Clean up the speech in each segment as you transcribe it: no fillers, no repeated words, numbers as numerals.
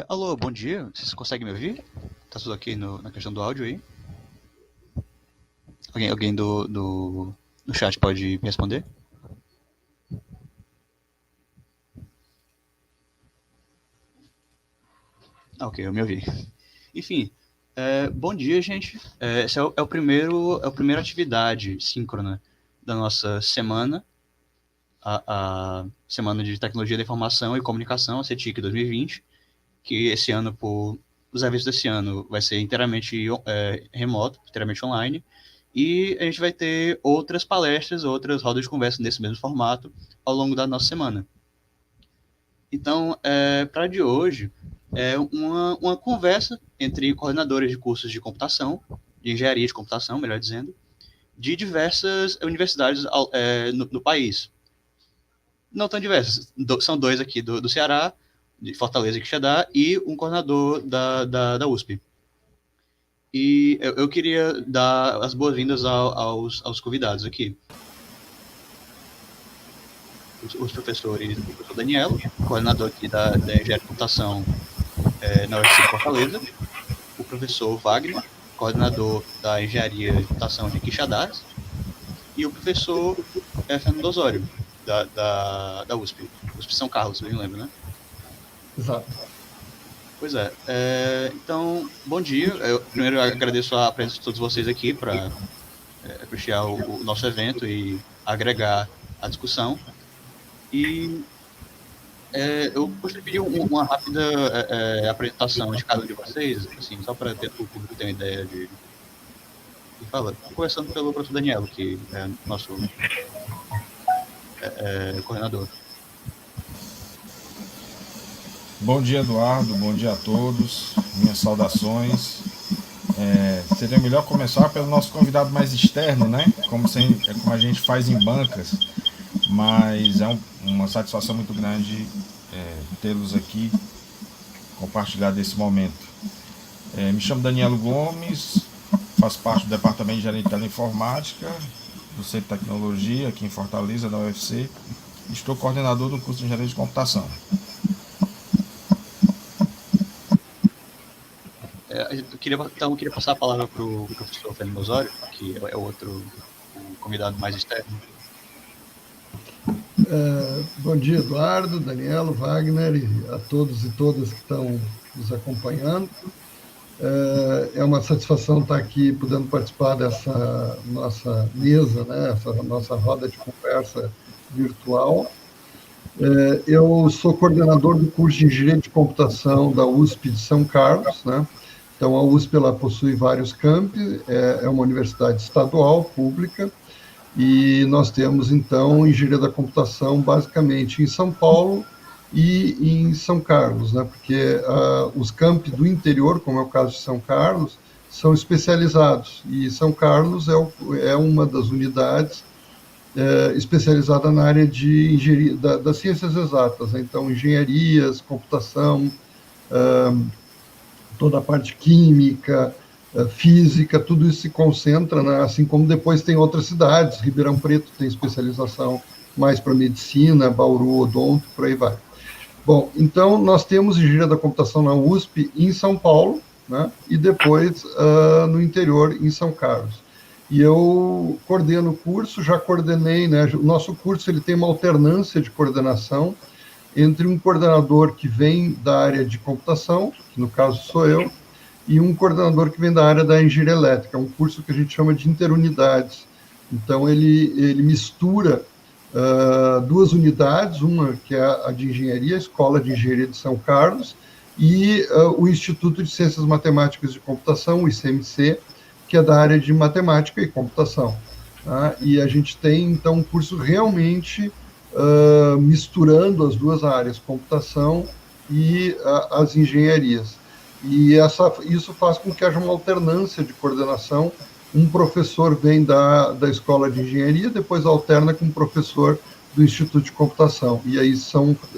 Alô, bom dia. Vocês conseguem me ouvir? Tá tudo ok na questão do áudio aí? Alguém do chat pode me responder? Ah, ok, eu me ouvi. Enfim, bom dia, gente. Esse é a primeira atividade síncrona da nossa semana, a Semana de Tecnologia da Informação e Comunicação, a CETIC 2020, que esse ano, por os eventos desse ano, vai ser inteiramente remoto, inteiramente online. E a gente vai ter outras palestras, outras rodas de conversa nesse mesmo formato ao longo da nossa semana. Então, para de hoje, é uma conversa entre coordenadores de cursos de computação, de engenharia de computação, melhor dizendo, de diversas universidades no país. Não tão diversas, são dois aqui do Ceará, de Fortaleza e Quixadá, e um coordenador da USP. E eu queria dar as boas-vindas aos convidados aqui. Os professores, o professor Daniel, coordenador aqui da Engenharia de Computação na UFC de Fortaleza, o professor Wagner, coordenador da Engenharia de Computação de Quixadás, e o professor Fernando Osório, da USP São Carlos, eu me lembro, né? Exato. Pois é. Então, bom dia. Eu primeiro agradeço a presença de todos vocês aqui para prestigiar o nosso evento e agregar a discussão. E eu gostaria de pedir uma rápida apresentação de cada um de vocês, assim, só para o público ter uma ideia de fala. Começando pelo professor Daniel, que é nosso coordenador. Bom dia, Eduardo. Bom dia a todos. Minhas saudações. Seria melhor começar pelo nosso convidado mais externo, né? Como a gente faz em bancas. Mas é uma satisfação muito grande tê-los aqui, compartilhar desse momento. Me chamo Danielo Gomes, faço parte do Departamento de Engenharia de Teleinformática do Centro de Tecnologia aqui em Fortaleza, da UFC. Estou coordenador do curso de Engenharia de Computação. Eu queria passar a palavra para o professor Fernando Osório, que é o convidado mais externo. Bom dia, Eduardo, Danielo, Wagner e a todos e todas que estão nos acompanhando. É uma satisfação estar aqui podendo participar dessa nossa mesa, né, essa nossa roda de conversa virtual. Eu sou coordenador do curso de Engenharia de Computação da USP de São Carlos, né? Então, a USP ela possui vários campi, é uma universidade estadual, pública, e nós temos, então, engenharia da computação basicamente em São Paulo e em São Carlos, né? Porque os campi do interior, como é o caso de São Carlos, são especializados, e São Carlos é uma das unidades especializada na área de engenharia, das ciências exatas, né? Então, engenharias, computação, toda a parte química, física, tudo isso se concentra, né? Assim como depois tem outras cidades, Ribeirão Preto tem especialização mais para medicina, Bauru, odonto, por aí vai. Bom, então nós temos engenharia da computação na USP em São Paulo, né? E depois no interior, em São Carlos. E eu coordeno o curso, já coordenei, né? O nosso curso ele tem uma alternância de coordenação entre um coordenador que vem da área de computação, que no caso sou eu, e um coordenador que vem da área da engenharia elétrica, um curso que a gente chama de interunidades. Então, ele mistura duas unidades, uma que é a de engenharia, a Escola de Engenharia de São Carlos, e o Instituto de Ciências Matemáticas de Computação, o ICMC, que é da área de matemática e computação. Tá? E a gente tem, então, um curso realmente misturando as duas áreas, computação e as engenharias. E isso faz com que haja uma alternância de coordenação. Um professor vem da escola de engenharia, depois alterna com um professor do Instituto de Computação. E aí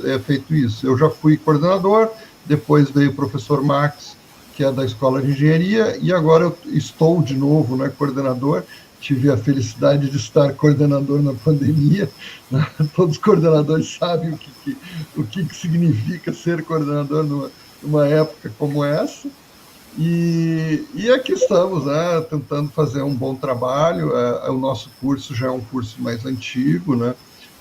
é feito isso. Eu já fui coordenador, depois veio o professor Max, que é da escola de engenharia, e agora eu estou de novo, né, coordenador. Tive a felicidade de estar coordenador na pandemia. Todos os coordenadores sabem o que significa ser coordenador numa época como essa. E aqui estamos, né, tentando fazer um bom trabalho. O nosso curso já é um curso mais antigo, né,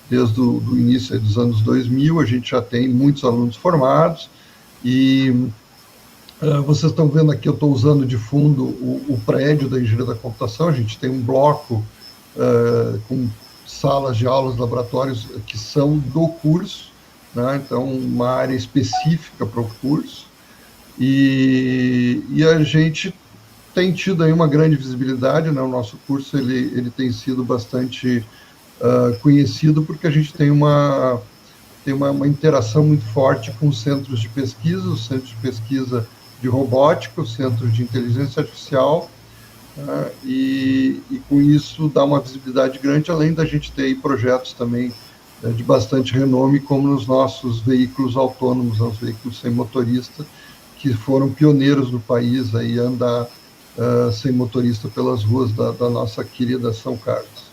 desde o início dos anos 2000, a gente já tem muitos alunos formados, e vocês estão vendo aqui, eu estou usando de fundo o prédio da Engenharia da Computação. A gente tem um bloco com salas de aulas, laboratórios que são do curso, né, então uma área específica para o curso. E a gente tem tido aí uma grande visibilidade, né? O nosso curso ele tem sido bastante conhecido, porque a gente tem uma interação muito forte com os centros de pesquisa, os centros de pesquisa de robótica, os centros de inteligência artificial, né? E com isso dá uma visibilidade grande, além da gente ter aí projetos também de bastante renome, como nos nossos veículos autônomos, os veículos sem motorista, que foram pioneiros no país aí a andar sem motorista pelas ruas da nossa querida São Carlos.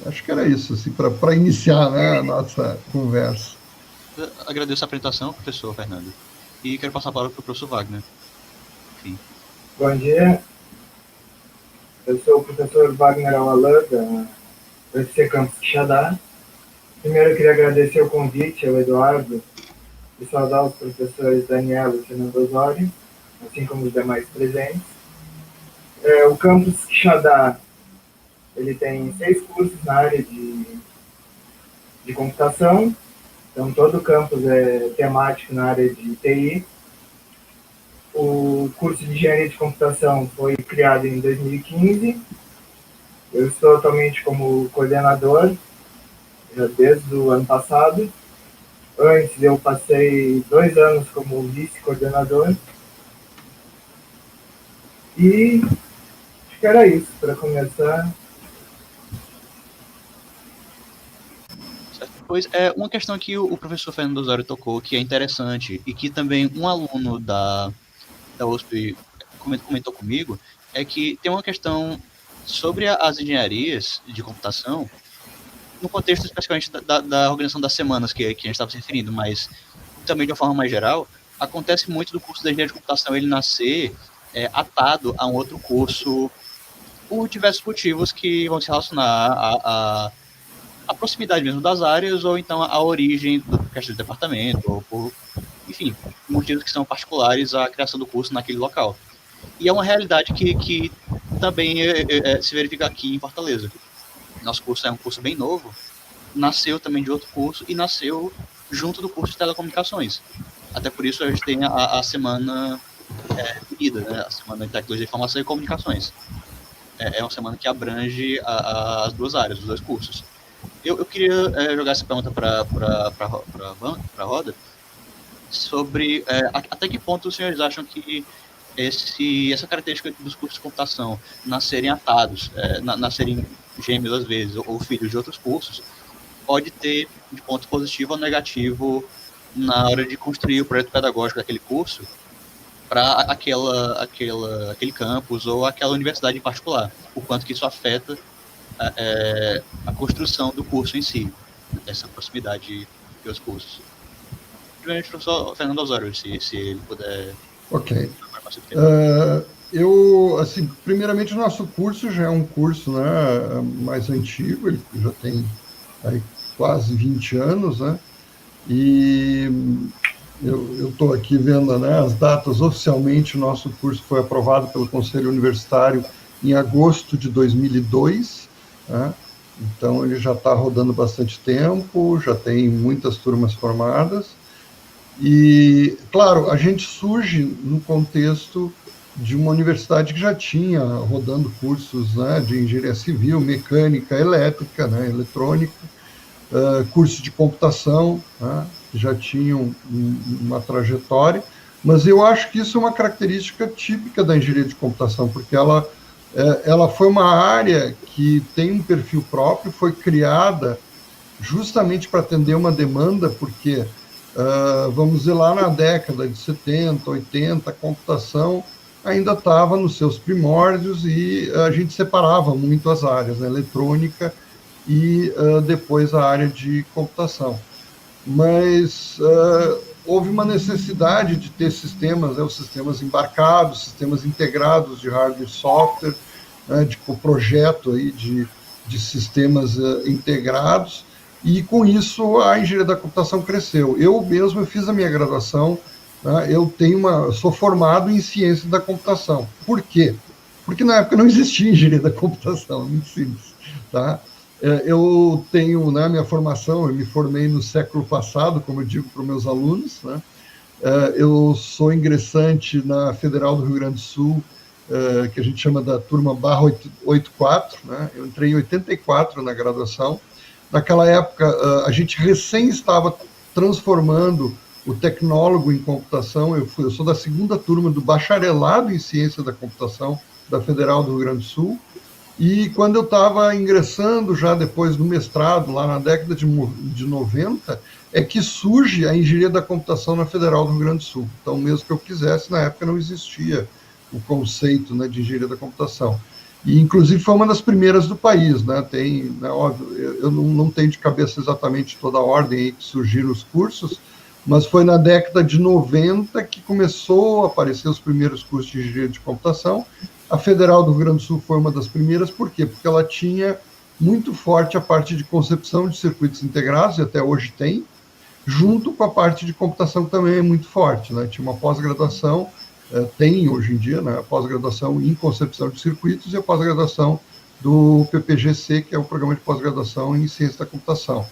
Acho que era isso, assim, para iniciar, né, a nossa conversa. Eu agradeço a apresentação, professor Fernando, e quero passar a palavra para o professor Wagner. Enfim. Bom dia, eu sou o professor Wagner Alalan, da UFC Campus Quixadá. Primeiro eu queria agradecer o convite ao Eduardo e saudar os professores Daniela e Fernando Osório, assim como os demais presentes. O campus Quixadá, ele tem 6 cursos na área de computação, então todo o campus é temático na área de TI. O curso de Engenharia de Computação foi criado em 2015, eu estou atualmente como coordenador, já desde o ano passado. Antes eu passei 2 anos como vice-coordenador. E acho que era isso, para começar. Pois uma questão que o professor Fernando Osório tocou, que é interessante, e que também um aluno da USP comentou comigo, é que tem uma questão sobre as engenharias de computação, no contexto especificamente da organização das semanas que a gente estava se referindo, mas também de uma forma mais geral, acontece muito do curso da engenharia de computação ele nascer atado a um outro curso por diversos motivos que vão se relacionar à proximidade mesmo das áreas, ou então à origem do questão do departamento, ou por, enfim, motivos que são particulares à criação do curso naquele local. E é uma realidade que também se verifica aqui em Fortaleza. Nosso curso é um curso bem novo, nasceu também de outro curso e nasceu junto do curso de telecomunicações. Até por isso a gente tem a semana unida, né? A semana de tecnologia de informação e comunicações. É uma semana que abrange as duas áreas, os dois cursos. Eu queria jogar essa pergunta para a roda sobre até que ponto os senhores acham que essa característica dos cursos de computação nascerem atados, nascerem gêmeos às vezes, ou filhos de outros cursos, pode ter de ponto positivo ou negativo na hora de construir o projeto pedagógico daquele curso para aquele campus ou aquela universidade em particular, o quanto que isso afeta a construção do curso em si, essa proximidade de os cursos. Primeiramente, o professor Fernando Osório, se ele puder... Ok. Primeiramente, o nosso curso já é um curso, né, mais antigo, ele já tem aí quase 20 anos, né, e eu estou aqui vendo, né, as datas. Oficialmente, o nosso curso foi aprovado pelo Conselho Universitário em agosto de 2002, né, então ele já está rodando bastante tempo, já tem muitas turmas formadas. E, claro, a gente surge no contexto de uma universidade que já tinha rodando cursos, né, de engenharia civil, mecânica, elétrica, né, eletrônica, curso de computação, né, que já tinham uma trajetória, mas eu acho que isso é uma característica típica da engenharia de computação, porque ela foi uma área que tem um perfil próprio, foi criada justamente para atender uma demanda, porque... vamos dizer, lá na década de 70, 80, a computação ainda estava nos seus primórdios e a gente separava muito as áreas, né, eletrônica e depois a área de computação. Mas houve uma necessidade de ter sistemas, os sistemas embarcados, sistemas integrados de hardware e software, de projeto aí de sistemas integrados, e com isso a engenharia da computação cresceu. Eu mesmo fiz a minha graduação, eu sou formado em ciência da computação. Por quê? Porque na época não existia engenharia da computação, muito simples, tá? Eu tenho, minha formação, eu me formei no século passado, como eu digo para os meus alunos, né? Eu sou ingressante na Federal do Rio Grande do Sul, que a gente chama da turma /84, né? Eu entrei em 84 na graduação. Naquela época, a gente recém estava transformando o tecnólogo em computação. Eu sou da segunda turma do bacharelado em ciência da computação da Federal do Rio Grande do Sul. E quando eu estava ingressando, já depois do mestrado, lá na década de 90, é que surge a engenharia da computação na Federal do Rio Grande do Sul. Então, mesmo que eu quisesse, na época não existia o conceito, de engenharia da computação. E, inclusive, foi uma das primeiras do país, né? Tem, óbvio, eu não tenho de cabeça exatamente toda a ordem aí que surgiram os cursos, mas foi na década de 90 que começou a aparecer os primeiros cursos de engenharia de computação. A Federal do Rio Grande do Sul foi uma das primeiras, por quê? Porque ela tinha muito forte a parte de concepção de circuitos integrados, e até hoje tem, junto com a parte de computação que também é muito forte, né? Tinha uma pós-graduação, tem hoje em dia, a pós-graduação em concepção de circuitos e a pós-graduação do PPGC, que é o Programa de Pós-Graduação em Ciência da Computação.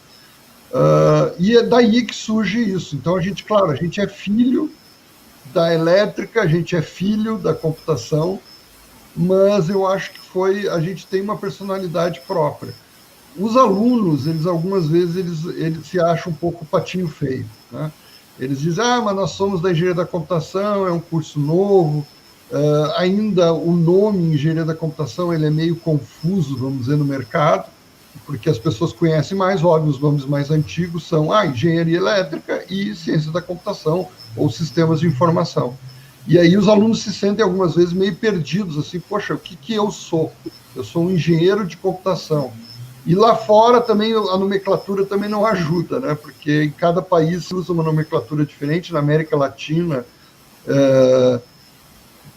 E é daí que surge isso. Então, a gente é filho da elétrica, a gente é filho da computação, mas eu acho que a gente tem uma personalidade própria. Os alunos, algumas vezes, eles se acham um pouco patinho feio, né? Eles dizem, mas nós somos da engenharia da computação, é um curso novo, ainda o nome engenharia da computação ele é meio confuso, vamos dizer, no mercado, porque as pessoas conhecem mais, óbvio, os nomes mais antigos são engenharia elétrica e ciência da computação, ou sistemas de informação. E aí os alunos se sentem algumas vezes meio perdidos, assim, poxa, o que eu sou? Eu sou um engenheiro de computação. E lá fora também a nomenclatura também não ajuda, né? Porque em cada país se usa uma nomenclatura diferente. Na América Latina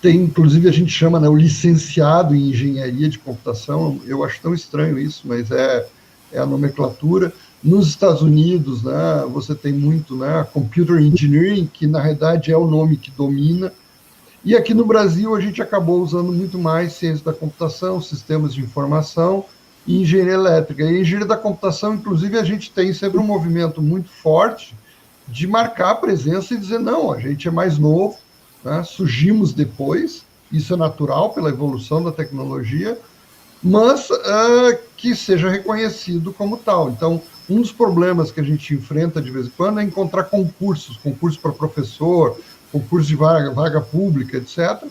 tem, inclusive, a gente chama, o licenciado em engenharia de computação. Eu acho tão estranho isso, mas é a nomenclatura. Nos Estados Unidos, você tem muito, Computer Engineering, que na realidade é o nome que domina. E aqui no Brasil a gente acabou usando muito mais ciência da computação, sistemas de informação e engenharia elétrica. E engenharia da computação, inclusive, a gente tem sempre um movimento muito forte de marcar a presença e dizer, não, a gente é mais novo, surgimos depois, isso é natural pela evolução da tecnologia, mas que seja reconhecido como tal. Então, um dos problemas que a gente enfrenta de vez em quando é encontrar concursos para professor, concurso de vaga pública, etc.,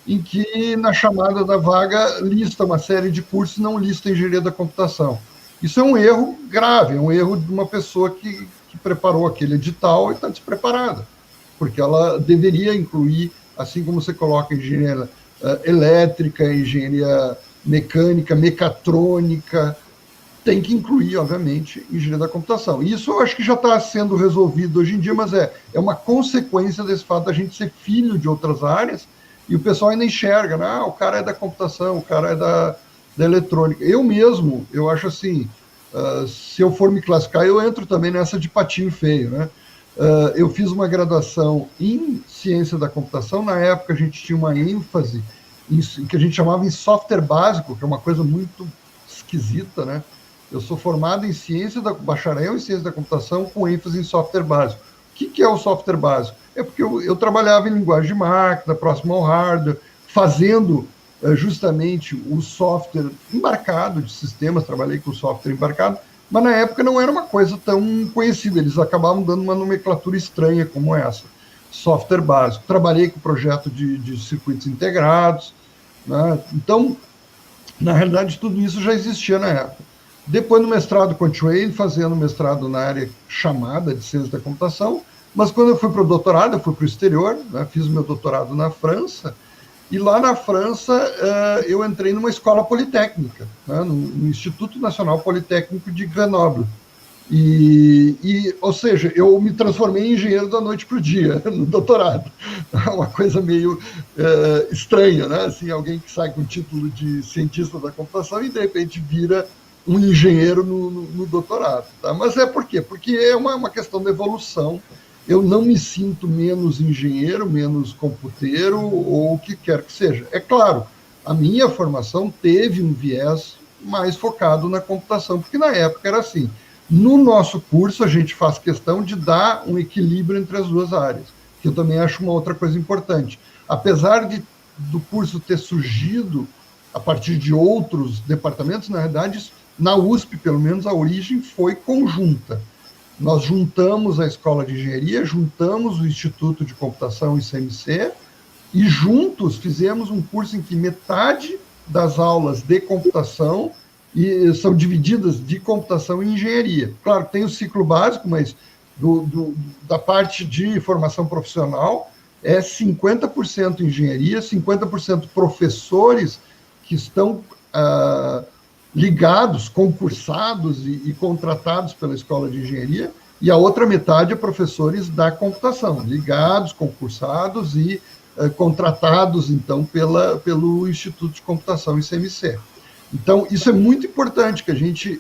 em que na chamada da vaga lista uma série de cursos e não lista engenharia da computação. Isso é um erro grave, é um erro de uma pessoa que preparou aquele edital e está despreparada, porque ela deveria incluir, assim como você coloca engenharia elétrica, engenharia mecânica, mecatrônica, tem que incluir, obviamente, engenharia da computação. E isso eu acho que já está sendo resolvido hoje em dia, mas é uma consequência desse fato da gente ser filho de outras áreas, e o pessoal ainda enxerga, o cara é da computação, o cara é da eletrônica. Eu mesmo, eu acho assim, se eu for me classificar, eu entro também nessa de patinho feio, né? Eu fiz uma graduação em ciência da computação, na época a gente tinha uma ênfase que a gente chamava em software básico, que é uma coisa muito esquisita, né? Eu sou formado em bacharel em ciência da computação com ênfase em software básico. O que é o software básico? É porque eu trabalhava em linguagem de máquina, próximo ao hardware, fazendo justamente o software embarcado de sistemas, trabalhei com software embarcado, mas na época não era uma coisa tão conhecida, eles acabavam dando uma nomenclatura estranha como essa, software básico. Trabalhei com projeto de circuitos integrados, né? Então, na realidade, tudo isso já existia na época. Depois, no mestrado, continuei fazendo mestrado na área chamada de ciência da computação, mas quando eu fui para o doutorado, eu fui para o exterior, fiz o meu doutorado na França, e lá na França eu entrei numa escola politécnica, no Instituto Nacional Politécnico de Grenoble. Ou seja, eu me transformei em engenheiro da noite para o dia, no doutorado. É uma coisa meio estranha, né? Assim, alguém que sai com o título de cientista da computação e, de repente, vira um engenheiro no doutorado. Tá? Mas por quê? Porque é uma questão de evolução. Eu não me sinto menos engenheiro, menos computeiro, ou o que quer que seja. É claro, a minha formação teve um viés mais focado na computação, porque na época era assim. No nosso curso, a gente faz questão de dar um equilíbrio entre as duas áreas, que eu também acho uma outra coisa importante. Apesar do curso ter surgido a partir de outros departamentos, na verdade, na USP, pelo menos, a origem foi conjunta. Nós juntamos a Escola de Engenharia, juntamos o Instituto de Computação, ICMC, e juntos fizemos um curso em que metade das aulas de computação e são divididas de computação e engenharia. Claro, tem o ciclo básico, mas da parte de formação profissional é 50% engenharia, 50% professores que estão ligados, concursados e contratados pela Escola de Engenharia, e a outra metade é professores da computação, ligados, concursados e contratados, então, pelo Instituto de Computação, ICMC. Então, isso é muito importante, que a gente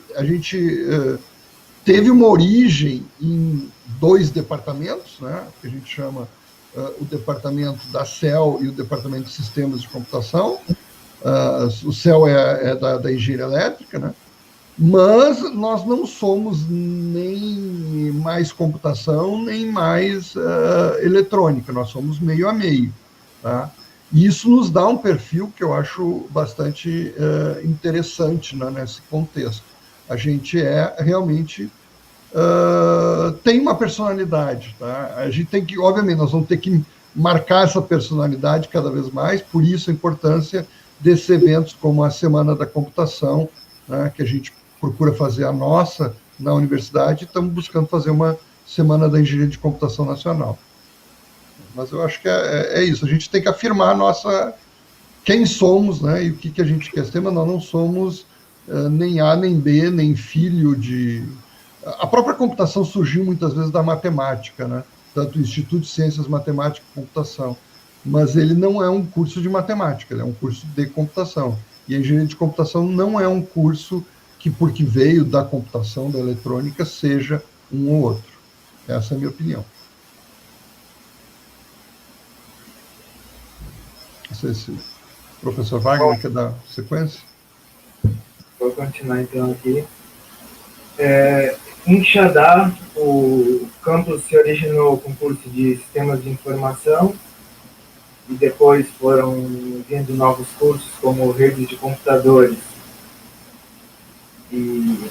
teve uma origem em 2 departamentos, né, que a gente chama o departamento da CEL e o departamento de sistemas de computação. O CEL é da engenharia elétrica, né, mas nós não somos nem mais computação, nem mais eletrônica, nós somos meio a meio, tá? E isso nos dá um perfil que eu acho bastante interessante, né, nesse contexto. A gente realmente tem uma personalidade, tá? A gente tem que, obviamente, nós vamos ter que marcar essa personalidade cada vez mais, por isso a importância desses eventos como a Semana da Computação, né, que a gente procura fazer a nossa na universidade, e estamos buscando fazer uma Semana da Engenharia de Computação Nacional. Mas eu acho que é isso, a gente tem que afirmar quem somos, né, e o que a gente quer ser, mas nós não somos nem A, nem B, nem filho de... A própria computação surgiu muitas vezes da matemática, né, tanto o Instituto de Ciências Matemática e Computação, mas ele não é um curso de matemática, ele é um curso de computação. E a engenharia de computação não é um curso que, porque veio da computação, da eletrônica, seja um ou outro. Essa é a minha opinião. Não sei se o professor Wagner quer dar sequência. Vou continuar, então, aqui. Em Quixadá, o campus se originou com curso de sistemas de informação, e depois foram vindo novos cursos, como redes de computadores e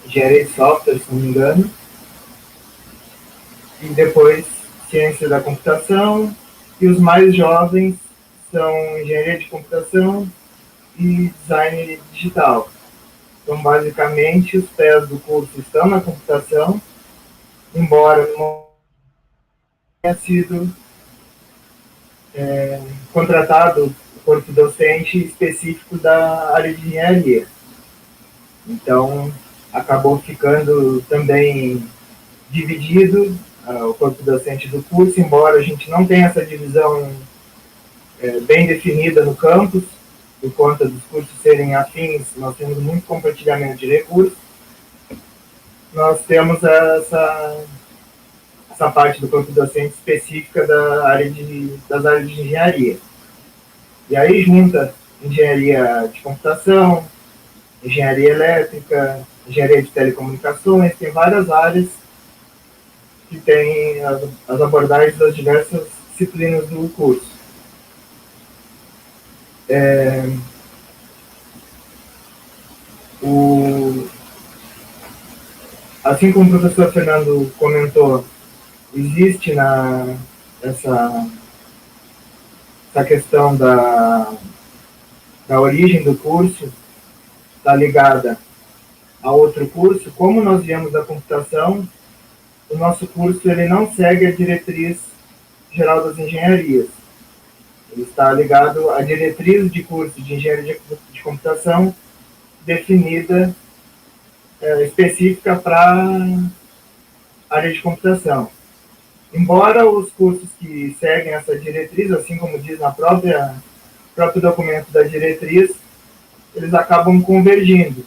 engenharia de software, se não me engano, e depois ciência da computação, e os mais jovens são engenharia de computação e design digital. Então, basicamente, os pés do curso estão na computação, embora não tenha sido contratado o corpo docente específico da área de engenharia. Então, acabou ficando também dividido o corpo docente do curso, embora a gente não tenha essa divisão bem definida no campus, por conta dos cursos serem afins, nós temos muito compartilhamento de recursos. Nós temos essa parte do corpo docente específica das áreas de engenharia. E aí junta engenharia de computação, engenharia elétrica, engenharia de telecomunicações, tem várias áreas que têm as abordagens das diversas disciplinas do curso. Assim como o professor Fernando comentou, existe essa questão da origem do curso, está ligada a outro curso. Como nós viemos da computação, o nosso curso ele não segue a diretriz geral das engenharias. Ele está ligado à diretriz de curso de engenharia de computação definida específica para a área de computação. Embora os cursos que seguem essa diretriz, assim como diz na próprio documento da diretriz, eles acabam convergindo.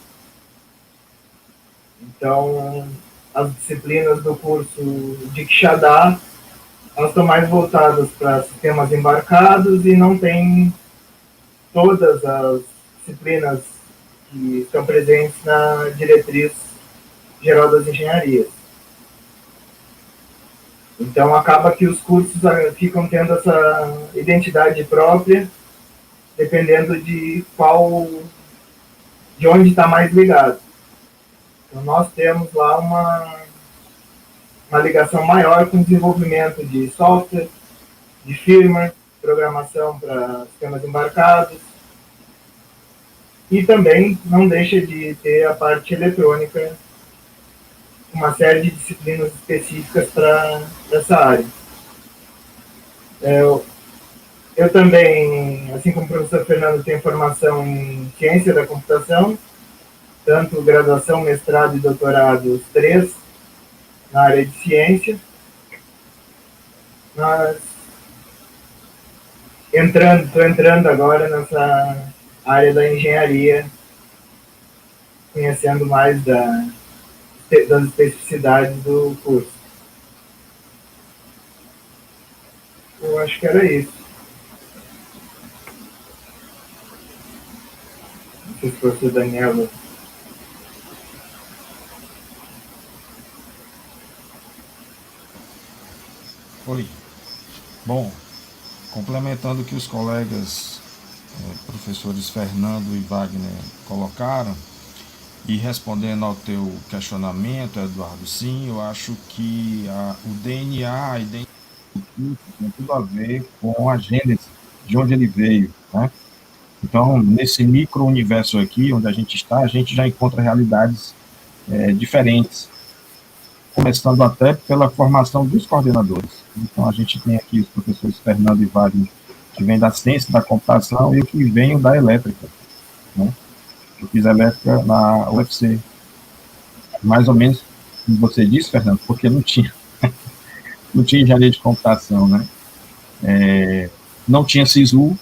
Então, as disciplinas do curso de Quixadá, elas estão mais voltadas para sistemas embarcados e não tem todas as disciplinas que estão presentes na diretriz geral das engenharias. Então, acaba que os cursos ficam tendo essa identidade própria, dependendo de onde está mais ligado. Então, nós temos lá uma ligação maior com o desenvolvimento de software, de firmware, programação para sistemas embarcados, e também não deixa de ter a parte eletrônica, uma série de disciplinas específicas para essa área. Eu também, assim como o professor Fernando, tenho formação em ciência da computação, tanto graduação, mestrado e doutorado, os 3, na área de ciência. Mas estou entrando agora nessa área da engenharia, conhecendo mais das especificidades do curso. Eu acho que era isso. Não sei se o professor Daniela... Oi. Bom, complementando o que os colegas professores Fernando e Wagner colocaram, e respondendo ao teu questionamento, Eduardo, sim, eu acho que o DNA, a identidade tem tudo a ver com a gênese, de onde ele veio, né? Então, nesse micro-universo aqui, onde a gente está, a gente já encontra realidades diferentes, começando até pela formação dos coordenadores. Então, a gente tem aqui os professores Fernando e Wagner, que vêm da ciência da computação, e eu que venho da elétrica, né? Eu fiz elétrica na UFC, mais ou menos, como você disse, Fernando, porque não tinha engenharia de computação, né? Não tinha SISU,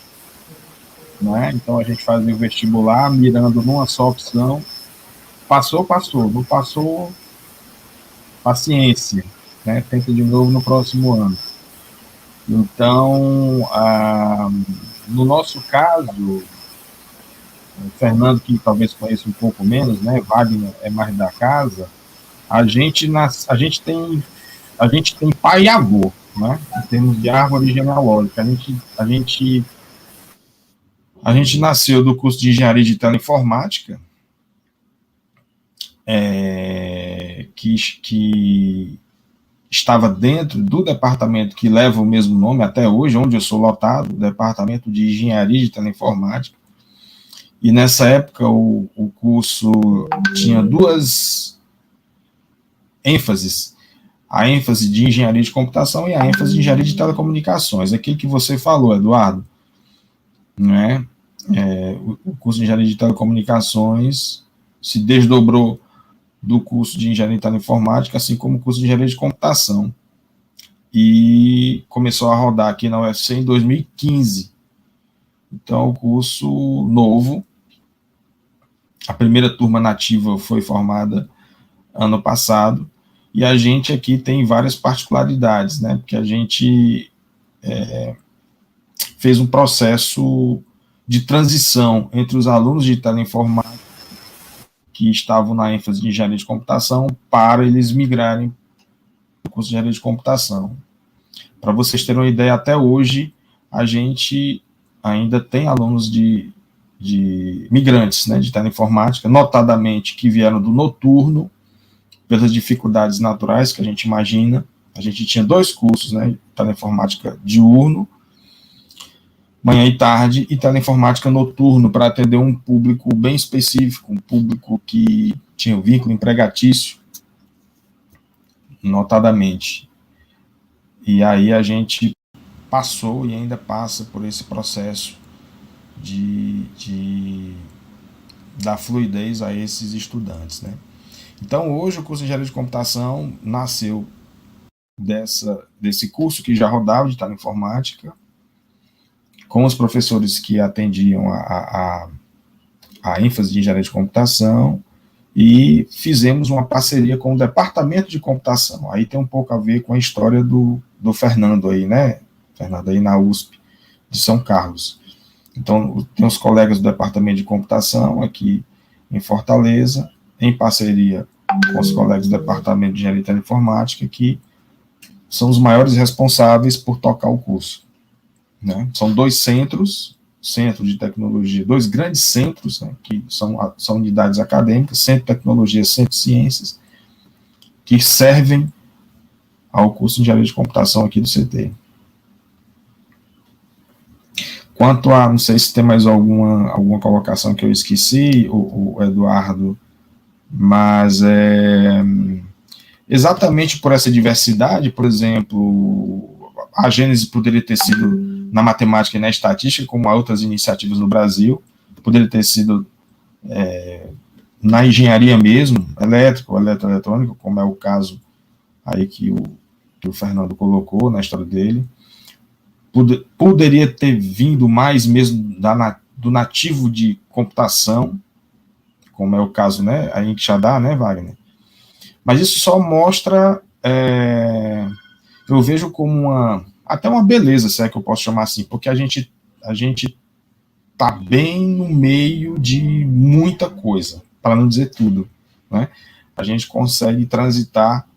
né? Então a gente fazia o vestibular mirando numa só opção. Passou, não passou, paciência, né? Tenta de novo no próximo ano. Então, no nosso caso, o Fernando, que talvez conheça um pouco menos, né? Wagner é mais da casa. A gente tem pai e avô, né? Em termos de árvore genealógica. A gente nasceu do curso de engenharia de teleinformática, que estava dentro do departamento que leva o mesmo nome até hoje, onde eu sou lotado, o departamento de engenharia de teleinformática. E nessa época o curso tinha 2 ênfases: a ênfase de engenharia de computação e a ênfase de engenharia de telecomunicações. Aquilo que você falou, Eduardo, né? O curso de engenharia de telecomunicações se desdobrou do curso de engenharia de teleinformática, assim como o curso de engenharia de computação, e começou a rodar aqui na UFC em 2015. Então, o curso novo, a primeira turma nativa foi formada ano passado, e a gente aqui tem várias particularidades, né? Porque a gente fez um processo de transição entre os alunos de teleinformática que estavam na ênfase de engenharia de computação para eles migrarem para o curso de engenharia de computação. Para vocês terem uma ideia, até hoje a gente ainda tem alunos de migrantes, né, de teleinformática, notadamente que vieram do noturno, pelas dificuldades naturais que a gente imagina. A gente tinha 2 cursos, né, teleinformática diurno, manhã e tarde, e teleinformática noturno, para atender um público bem específico, um público que tinha um vínculo empregatício, notadamente. E aí a gente passou e ainda passa por esse processo de dar fluidez a esses estudantes, né? Então, hoje, o curso de Engenharia de Computação nasceu desse curso que já rodava de Teleinformática, com os professores que atendiam a ênfase de Engenharia de Computação, e fizemos uma parceria com o Departamento de Computação. Aí tem um pouco a ver com a história do Fernando aí, né? Fernando aí na USP de São Carlos. Então, tem os colegas do Departamento de Computação aqui em Fortaleza, em parceria com os colegas do Departamento de Engenharia de Teleinformática, que são os maiores responsáveis por tocar o curso, né? São dois centros, centro de tecnologia, dois grandes centros, né, que são unidades acadêmicas, Centro de Tecnologia, Centro de Ciências, que servem ao curso de Engenharia de Computação aqui do CT. Quanto a, não sei se tem mais alguma colocação que eu esqueci, o Eduardo, mas exatamente por essa diversidade, por exemplo, a Gênese poderia ter sido na matemática e na estatística, como há outras iniciativas no Brasil, poderia ter sido na engenharia mesmo, elétrica ou eletroeletrônica, como é o caso aí que o Fernando colocou na história dele. Poderia ter vindo mais mesmo do nativo de computação, como é o caso, né, aí em Quixadá, né, Wagner? Mas isso só mostra, eu vejo como até uma beleza, se é que eu posso chamar assim, porque a gente está bem no meio de muita coisa, para não dizer tudo, né? A gente consegue transitar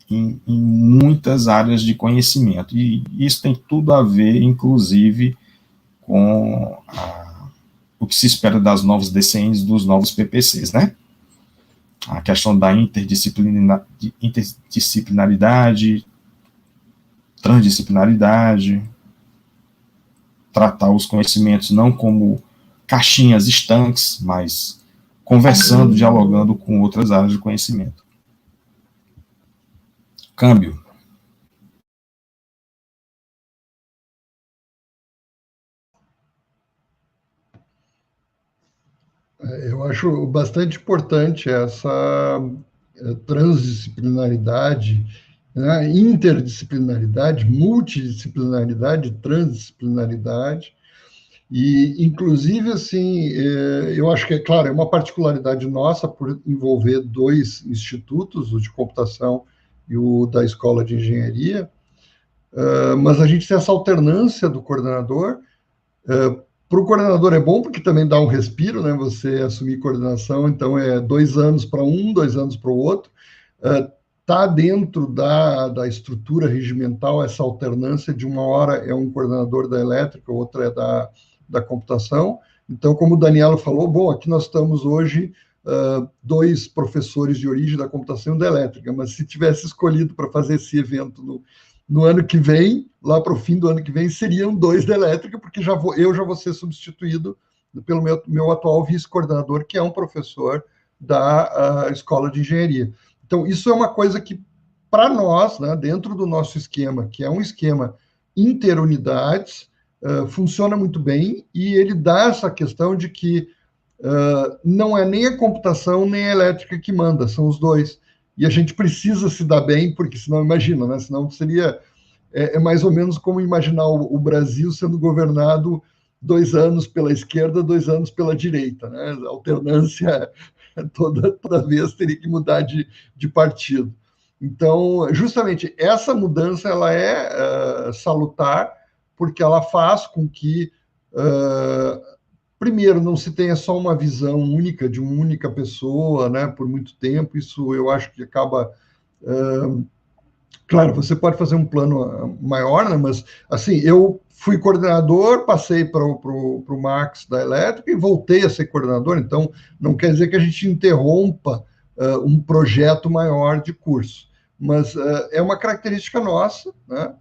em muitas áreas de conhecimento, e isso tem tudo a ver, inclusive, com o que se espera das novas DCNs, dos novos PPCs, né? A questão da interdisciplinaridade, transdisciplinaridade, tratar os conhecimentos não como caixinhas estanques, mas conversando, dialogando com outras áreas de conhecimento. Câmbio. Eu acho bastante importante essa transdisciplinaridade, né, interdisciplinaridade, multidisciplinaridade, transdisciplinaridade, e, inclusive, assim, eu acho que, claro, é uma particularidade nossa por envolver dois institutos, o de computação e o da Escola de Engenharia, mas a gente tem essa alternância do coordenador. Para o coordenador é bom, porque também dá um respiro, né? Você assumir coordenação, então é 2 anos para um, 2 anos para o outro. Está dentro da estrutura regimental essa alternância de uma hora é um coordenador da elétrica, outra é da computação. Então, como o Danielo falou, bom, aqui nós estamos hoje 2 professores de origem da computação e da elétrica, mas se tivesse escolhido para fazer esse evento no ano que vem, lá para o fim do ano que vem, seriam 2 da elétrica, porque eu já vou ser substituído pelo meu atual vice-coordenador, que é um professor da Escola de Engenharia. Então, isso é uma coisa que, para nós, né, dentro do nosso esquema, que é um esquema interunidades, funciona muito bem, e ele dá essa questão de que não é nem a computação nem a elétrica que manda, são os dois. E a gente precisa se dar bem, porque senão, imagina, né? Senão seria mais ou menos como imaginar o Brasil sendo governado 2 anos pela esquerda, 2 anos pela direita, né? A alternância toda vez teria que mudar de partido. Então, justamente, essa mudança ela é salutar, porque ela faz com que, primeiro, não se tenha só uma visão única de uma única pessoa, né, por muito tempo. Isso eu acho que acaba... claro, você pode fazer um plano maior, né, mas, assim, eu fui coordenador, passei para o Max da elétrica e voltei a ser coordenador, então não quer dizer que a gente interrompa um projeto maior de curso, mas é uma característica nossa, né,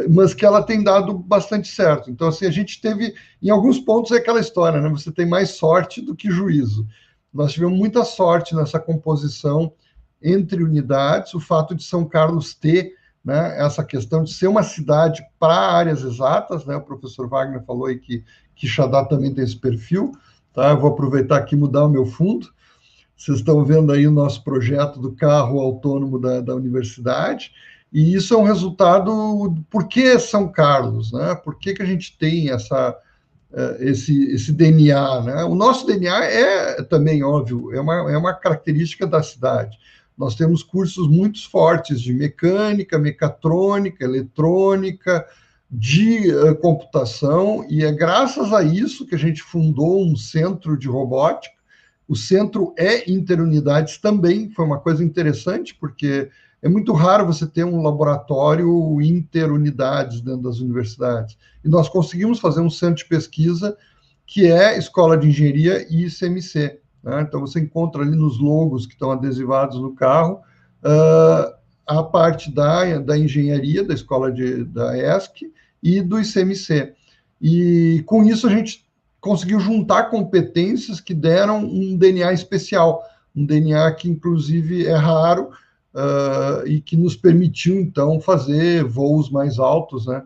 mas que ela tem dado bastante certo. Então, assim, a gente teve, em alguns pontos, é aquela história, né, você tem mais sorte do que juízo. Nós tivemos muita sorte nessa composição entre unidades, o fato de São Carlos ter, né, essa questão de ser uma cidade para áreas exatas, né, o professor Wagner falou aí que Quixadá também tem esse perfil, tá? Eu vou aproveitar aqui e mudar o meu fundo. Vocês estão vendo aí o nosso projeto do carro autônomo da universidade, e isso é um resultado. Por que São Carlos, né? Por que a gente tem esse DNA, né? O nosso DNA é também, óbvio, é uma característica da cidade. Nós temos cursos muito fortes de mecânica, mecatrônica, eletrônica, de computação, e é graças a isso que a gente fundou um centro de robótica. O centro é interunidades também, foi uma coisa interessante, porque é muito raro você ter um laboratório interunidades dentro das universidades. E nós conseguimos fazer um centro de pesquisa que é Escola de Engenharia e ICMC. Né? Então, você encontra ali nos logos que estão adesivados no carro a parte da engenharia, da escola da ESC e do ICMC. E, com isso, a gente conseguiu juntar competências que deram um DNA especial, um DNA que, inclusive, é raro, e que nos permitiu, então, fazer voos mais altos, né?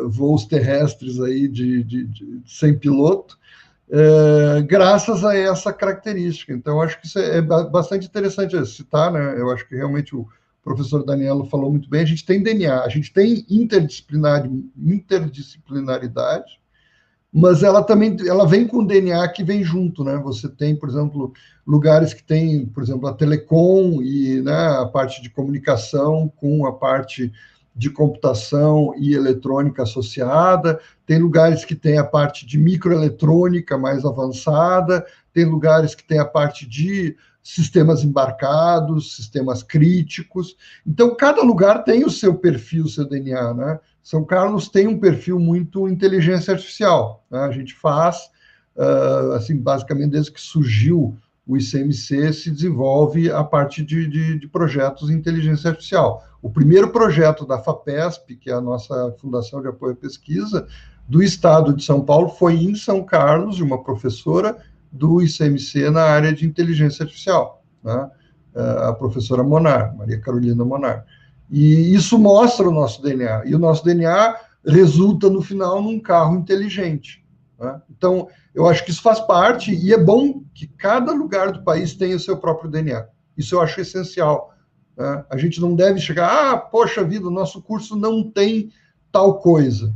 Voos terrestres aí sem piloto, graças a essa característica. Então, acho que isso é bastante interessante citar, né? Eu acho que realmente o professor Danielo falou muito bem, a gente tem DNA, a gente tem interdisciplinaridade, mas ela vem com o DNA que vem junto, né? Você tem, por exemplo, lugares que tem, por exemplo, a telecom e, né, a parte de comunicação com a parte de computação e eletrônica associada, tem lugares que tem a parte de microeletrônica mais avançada, tem lugares que tem a parte de sistemas embarcados, sistemas críticos. Então, cada lugar tem o seu perfil, o seu DNA, né? São Carlos tem um perfil muito inteligência artificial, né? A gente faz, assim, basicamente, desde que surgiu o ICMC, se desenvolve a parte de projetos de inteligência artificial. O primeiro projeto da FAPESP, que é a nossa Fundação de Apoio à Pesquisa, do Estado de São Paulo, foi em São Carlos, de uma professora do ICMC na área de inteligência artificial, né? A professora Monar, Maria Carolina Monar. E isso mostra o nosso DNA. E o nosso DNA resulta, no final, num carro inteligente, né? Então, eu acho que isso faz parte, e é bom que cada lugar do país tenha o seu próprio DNA. Isso eu acho essencial, né? A gente não deve chegar, poxa vida, o nosso curso não tem tal coisa.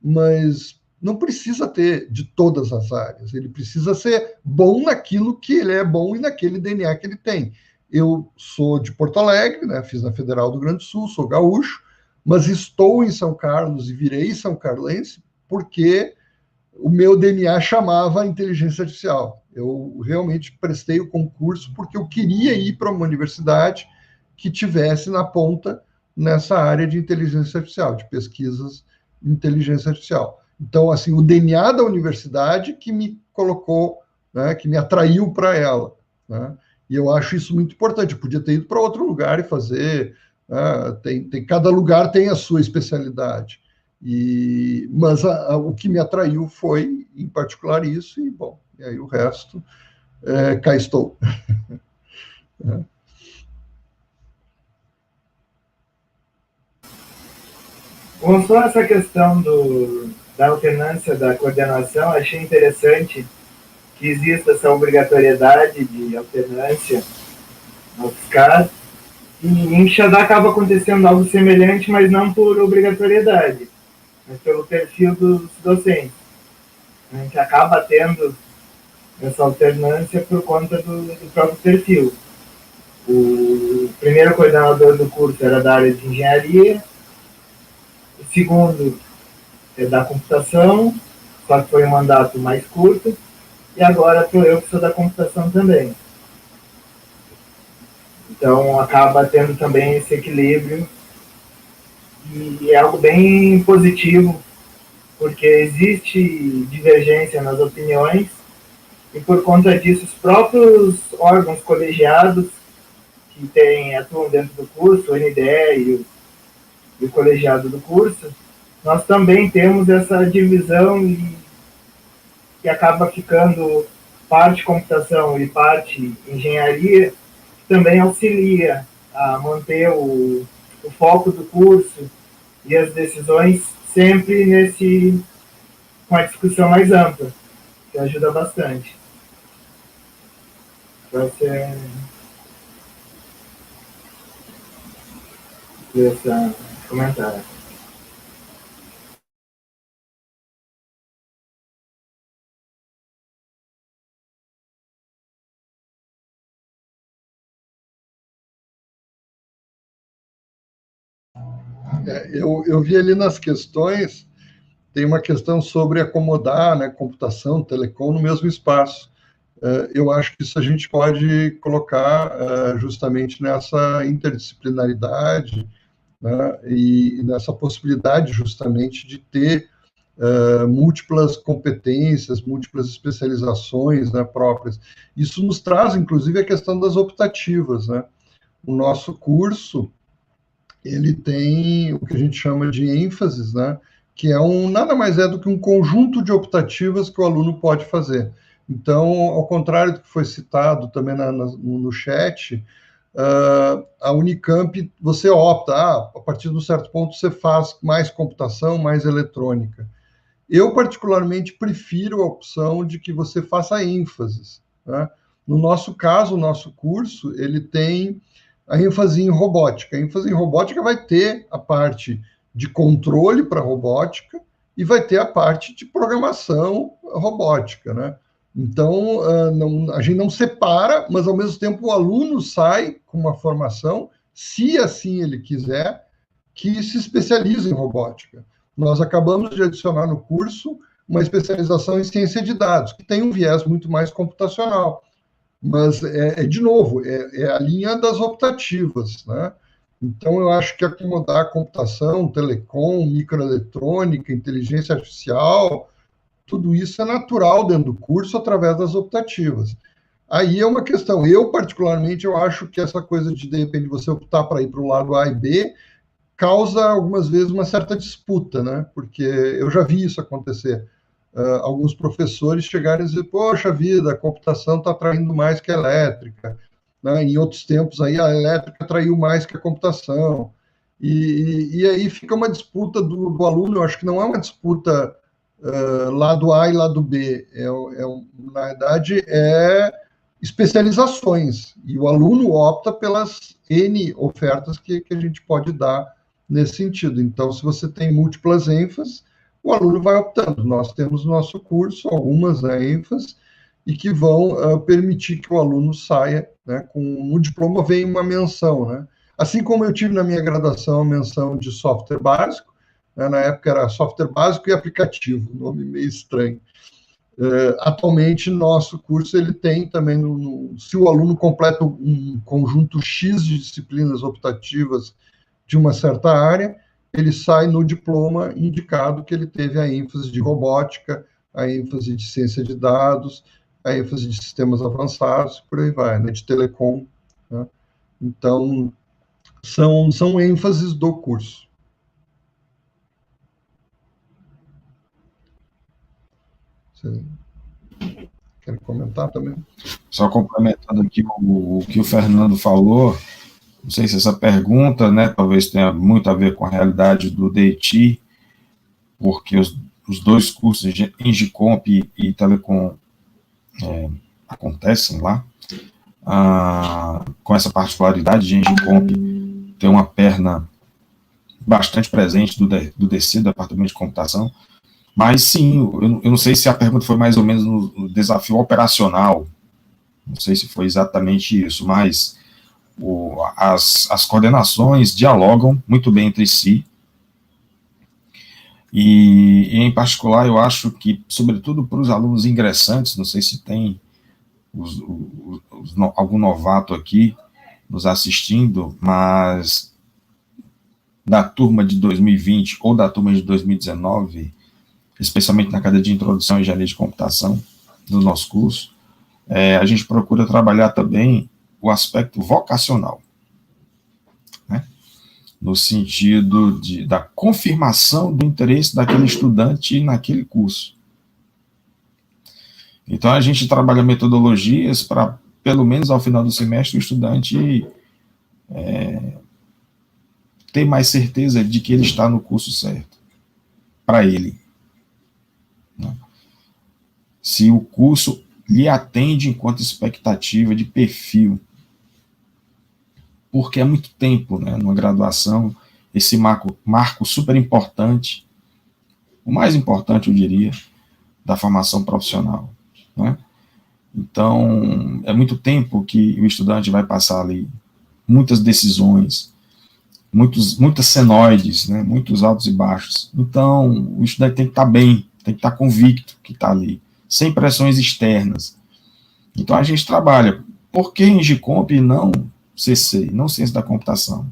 Mas não precisa ter de todas as áreas. Ele precisa ser bom naquilo que ele é bom e naquele DNA que ele tem. Eu sou de Porto Alegre, né? Fiz na Federal do Rio Grande do Sul, sou gaúcho, mas estou em São Carlos e virei são carlense porque o meu DNA chamava inteligência artificial. Eu realmente prestei o concurso porque eu queria ir para uma universidade que tivesse na ponta nessa área de inteligência artificial, de pesquisas em inteligência artificial. Então, assim, o DNA da universidade que me colocou, né, que me atraiu para ela, né? E eu acho isso muito importante. Eu podia ter ido para outro lugar e fazer, né, cada lugar tem a sua especialidade. Mas o que me atraiu foi, em particular, isso, e, bom, e aí o resto, cá estou. Bom, só essa questão da alternância da coordenação, achei interessante que exista essa obrigatoriedade de alternância na UFSCar, e em Xadá acaba acontecendo algo semelhante, mas não por obrigatoriedade, mas pelo perfil dos docentes. A gente acaba tendo essa alternância por conta do próprio perfil. O primeiro coordenador do curso era da área de engenharia, o segundo é da computação, só que foi um mandato mais curto, e agora estou eu que sou da computação também. Então, acaba tendo também esse equilíbrio, e é algo bem positivo, porque existe divergência nas opiniões, e por conta disso, os próprios órgãos colegiados que atuam dentro do curso, o NDE e o colegiado do curso, nós também temos essa divisão que acaba ficando parte computação e parte engenharia, que também auxilia a manter o foco do curso e as decisões sempre com a discussão mais ampla, que ajuda bastante. vai ser esse comentário. Eu vi ali nas questões, tem uma questão sobre acomodar, né, computação, telecom no mesmo espaço. Eu acho que isso a gente pode colocar justamente nessa interdisciplinaridade, né, e nessa possibilidade justamente de ter múltiplas competências, múltiplas especializações, né, próprias. Isso nos traz, inclusive, a questão das optativas, né? O nosso curso, ele tem o que a gente chama de ênfases, né? Que é nada mais é do que um conjunto de optativas que o aluno pode fazer. Então, ao contrário do que foi citado também no chat, a Unicamp, você opta, a partir de um certo ponto você faz mais computação, mais eletrônica. Eu, particularmente, prefiro a opção de que você faça ênfases, né? No nosso caso, o nosso curso, ele tem a ênfase em robótica. A ênfase em robótica vai ter a parte de controle para robótica e vai ter a parte de programação robótica, né? Então, a gente não separa, mas, ao mesmo tempo, o aluno sai com uma formação, se assim ele quiser, que se especializa em robótica. Nós acabamos de adicionar no curso uma especialização em ciência de dados, que tem um viés muito mais computacional. Mas, de novo, é a linha das optativas, né? Então, eu acho que acomodar computação, telecom, microeletrônica, inteligência artificial, tudo isso é natural dentro do curso através das optativas. Aí é uma questão. Eu, particularmente, eu acho que essa coisa de repente, você optar para ir para o lado A e B, causa algumas vezes uma certa disputa, né? Porque eu já vi isso acontecer. Alguns professores chegarem e dizer, poxa vida, a computação está atraindo mais que a elétrica, né? Em outros tempos aí a elétrica atraiu mais que a computação, e aí fica uma disputa do aluno. Eu acho que não é uma disputa lado A e lado B, na verdade é especializações, e o aluno opta pelas N ofertas que a gente pode dar nesse sentido. Então, se você tem múltiplas ênfases, o aluno vai optando. Nós temos no nosso curso algumas ênfases e que vão permitir que o aluno saia, né, no diploma vem uma menção, né? Assim como eu tive na minha graduação a menção de software básico, né, na época era software básico e aplicativo, nome meio estranho. Atualmente, nosso curso ele tem também, se o aluno completa um conjunto X de disciplinas optativas de uma certa área, ele sai no diploma indicado que ele teve a ênfase de robótica, a ênfase de ciência de dados, a ênfase de sistemas avançados, por aí vai, né, de telecom, né? Então, são ênfases do curso. Você quer comentar também? Só complementando aqui o que o Fernando falou, não sei se essa pergunta, né, talvez tenha muito a ver com a realidade do DEITI, porque os dois cursos, Engicomp e Telecom, acontecem lá, com essa particularidade de Engicomp ter uma perna bastante presente do DC, do Departamento de Computação, mas sim, eu não sei se a pergunta foi mais ou menos no desafio operacional, não sei se foi exatamente isso, mas as coordenações dialogam muito bem entre si, e em particular eu acho que, sobretudo para os alunos ingressantes, não sei se tem algum novato aqui nos assistindo, mas da turma de 2020 ou da turma de 2019, especialmente na cadeira de introdução à engenharia de computação do nosso curso, a gente procura trabalhar também o aspecto vocacional, né? No sentido da confirmação do interesse daquele estudante naquele curso. Então, a gente trabalha metodologias para, pelo menos ao final do semestre, o estudante ter mais certeza de que ele está no curso certo, para ele. Se o curso lhe atende enquanto expectativa de perfil, porque é muito tempo, né, numa graduação, esse marco super importante, o mais importante, eu diria, da formação profissional, né? Então, é muito tempo que o estudante vai passar ali, muitas decisões, muitas senoides, né, muitos altos e baixos. Então, o estudante tem que estar bem, tem que estar convicto que está ali, sem pressões externas. Então, a gente trabalha. Por que em Gicomp e não CC, não Ciência da Computação?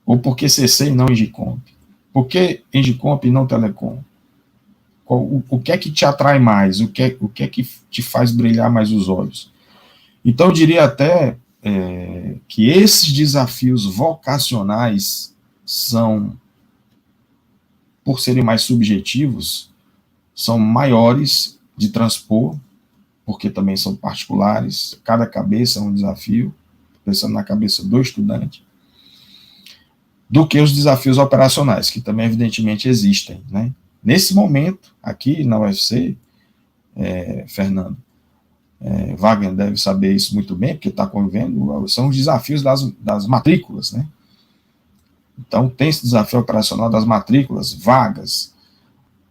Ou por que CC e não em Gicomp? Por que em Gicomp e não Telecom? O que é que te atrai mais? O que é que te faz brilhar mais os olhos? Então, eu diria até que esses desafios vocacionais são, por serem mais subjetivos, são maiores de transpor, porque também são particulares, cada cabeça é um desafio, pensando na cabeça do estudante, do que os desafios operacionais, que também evidentemente existem, né? Nesse momento, aqui na UFC, Fernando, Wagner deve saber isso muito bem, porque está convivendo, são os desafios das matrículas, né? Então, tem esse desafio operacional das matrículas, vagas,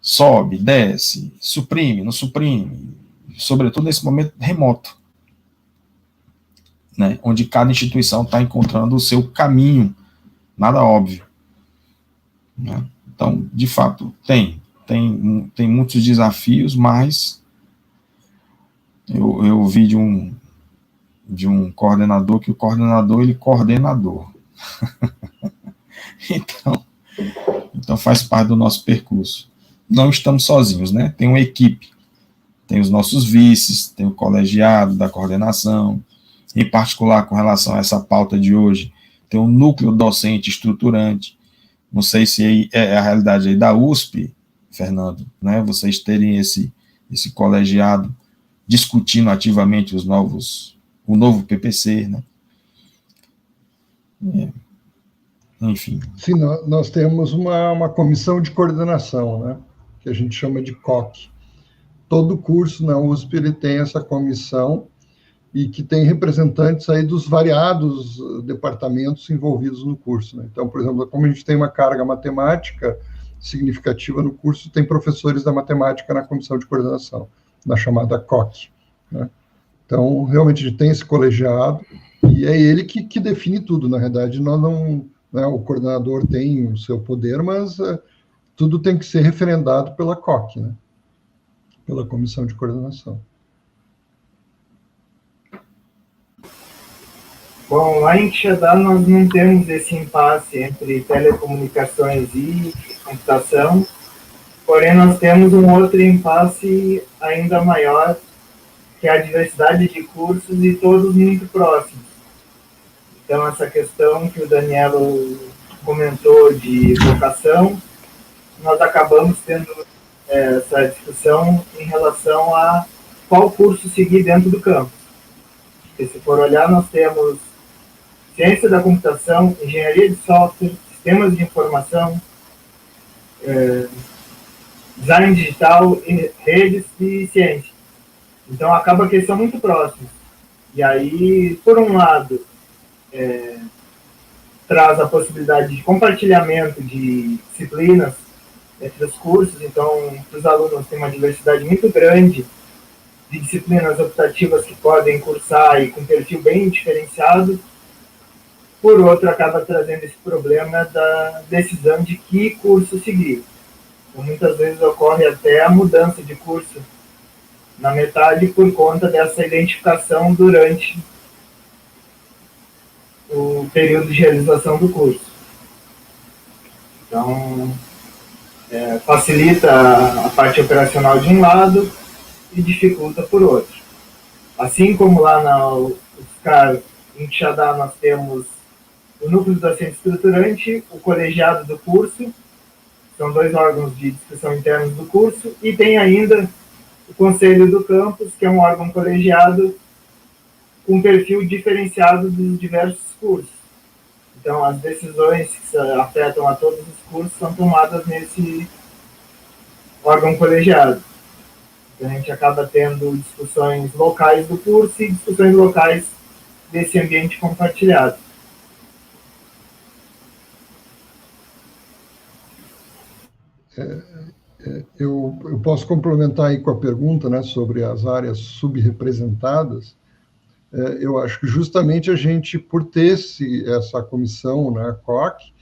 sobe, desce, suprime, não suprime, sobretudo nesse momento remoto, né? Onde cada instituição está encontrando o seu caminho, nada óbvio, né? Então, de fato, tem muitos desafios, mas eu ouvi de um coordenador que o coordenador, ele é coordenador. Então faz parte do nosso percurso. Não estamos sozinhos, né? Tem uma equipe, tem os nossos vices, tem o colegiado da coordenação, em particular com relação a essa pauta de hoje, tem um núcleo docente estruturante. Não sei se é a realidade aí da USP, Fernando, né? Vocês terem esse colegiado discutindo ativamente o novo PPC, né? Enfim. Sim, nós temos uma comissão de coordenação, né, que a gente chama de COC. Todo curso na USP ele tem essa comissão e que tem representantes aí dos variados departamentos envolvidos no curso, né? Então, por exemplo, como a gente tem uma carga matemática significativa no curso, tem professores da matemática na comissão de coordenação, na chamada COC, né? Então, realmente, a gente tem esse colegiado e é ele que define tudo. Na realidade, nós não, né, o coordenador tem o seu poder, mas tudo tem que ser referendado pela COC, né? Pela comissão de coordenação. Bom, lá em Quixadá nós não temos esse impasse entre telecomunicações e computação, porém nós temos um outro impasse ainda maior, que é a diversidade de cursos e todos muito próximos. Então, essa questão que o Danielo comentou de vocação, nós acabamos tendo essa discussão em relação a qual curso seguir dentro do campus. Porque, se for olhar, nós temos ciência da computação, engenharia de software, sistemas de informação, design digital, redes e ciência. Então, acaba que eles são muito próximos. E aí, por um lado, traz a possibilidade de compartilhamento de disciplinas entre os cursos. Então, para os alunos tem uma diversidade muito grande de disciplinas optativas que podem cursar e com perfil bem diferenciado. Por outro, acaba trazendo esse problema da decisão de que curso seguir. Então, muitas vezes ocorre até a mudança de curso na metade por conta dessa identificação durante o período de realização do curso. Então, facilita a parte operacional de um lado e dificulta por outro. Assim como lá na UFSCar, em Quixadá, nós temos o núcleo docente estruturante, o colegiado do curso, são 2 órgãos de discussão internos do curso, e tem ainda o conselho do campus, que é um órgão colegiado com perfil diferenciado dos diversos cursos. Então, as decisões que afetam a todos os cursos são tomadas nesse órgão colegiado. Então, a gente acaba tendo discussões locais do curso e discussões locais desse ambiente compartilhado. Eu posso complementar aí com a pergunta, né, sobre as áreas subrepresentadas. Eu acho que justamente a gente, por ter essa comissão, né, a COC,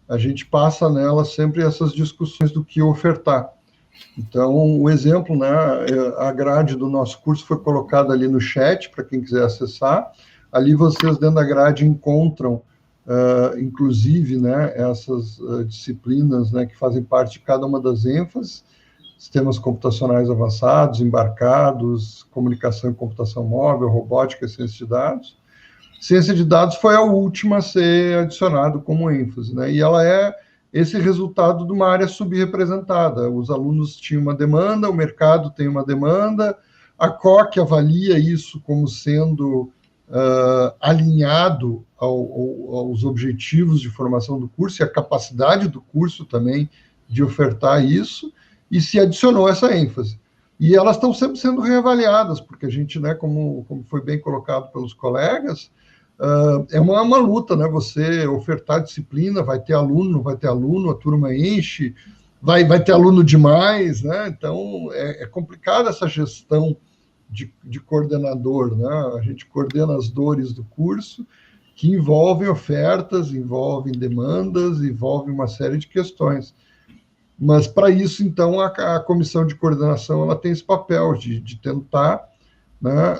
a gente passa nela sempre essas discussões do que ofertar. Então, o exemplo, né, a grade do nosso curso foi colocada ali no chat, para quem quiser acessar. Ali vocês, dentro da grade, encontram, inclusive, né, essas disciplinas, né, que fazem parte de cada uma das ênfases: sistemas computacionais avançados, embarcados, comunicação e computação móvel, robótica e ciência de dados. Ciência de dados foi a última a ser adicionado como ênfase, né? E ela é esse resultado de uma área subrepresentada. Os alunos tinham uma demanda, o mercado tem uma demanda, a COC avalia isso como sendo alinhado aos objetivos de formação do curso e a capacidade do curso também de ofertar isso, e se adicionou essa ênfase. E elas estão sempre sendo reavaliadas, porque a gente, né, como foi bem colocado pelos colegas, é uma luta, né? Você ofertar disciplina, vai ter aluno, não vai ter aluno, a turma enche, vai ter aluno demais, né? Então, é complicada essa gestão de coordenador, né? A gente coordena as dores do curso, que envolvem ofertas, envolvem demandas, envolvem uma série de questões. Mas, para isso, então, a comissão de coordenação ela tem esse papel de tentar, né,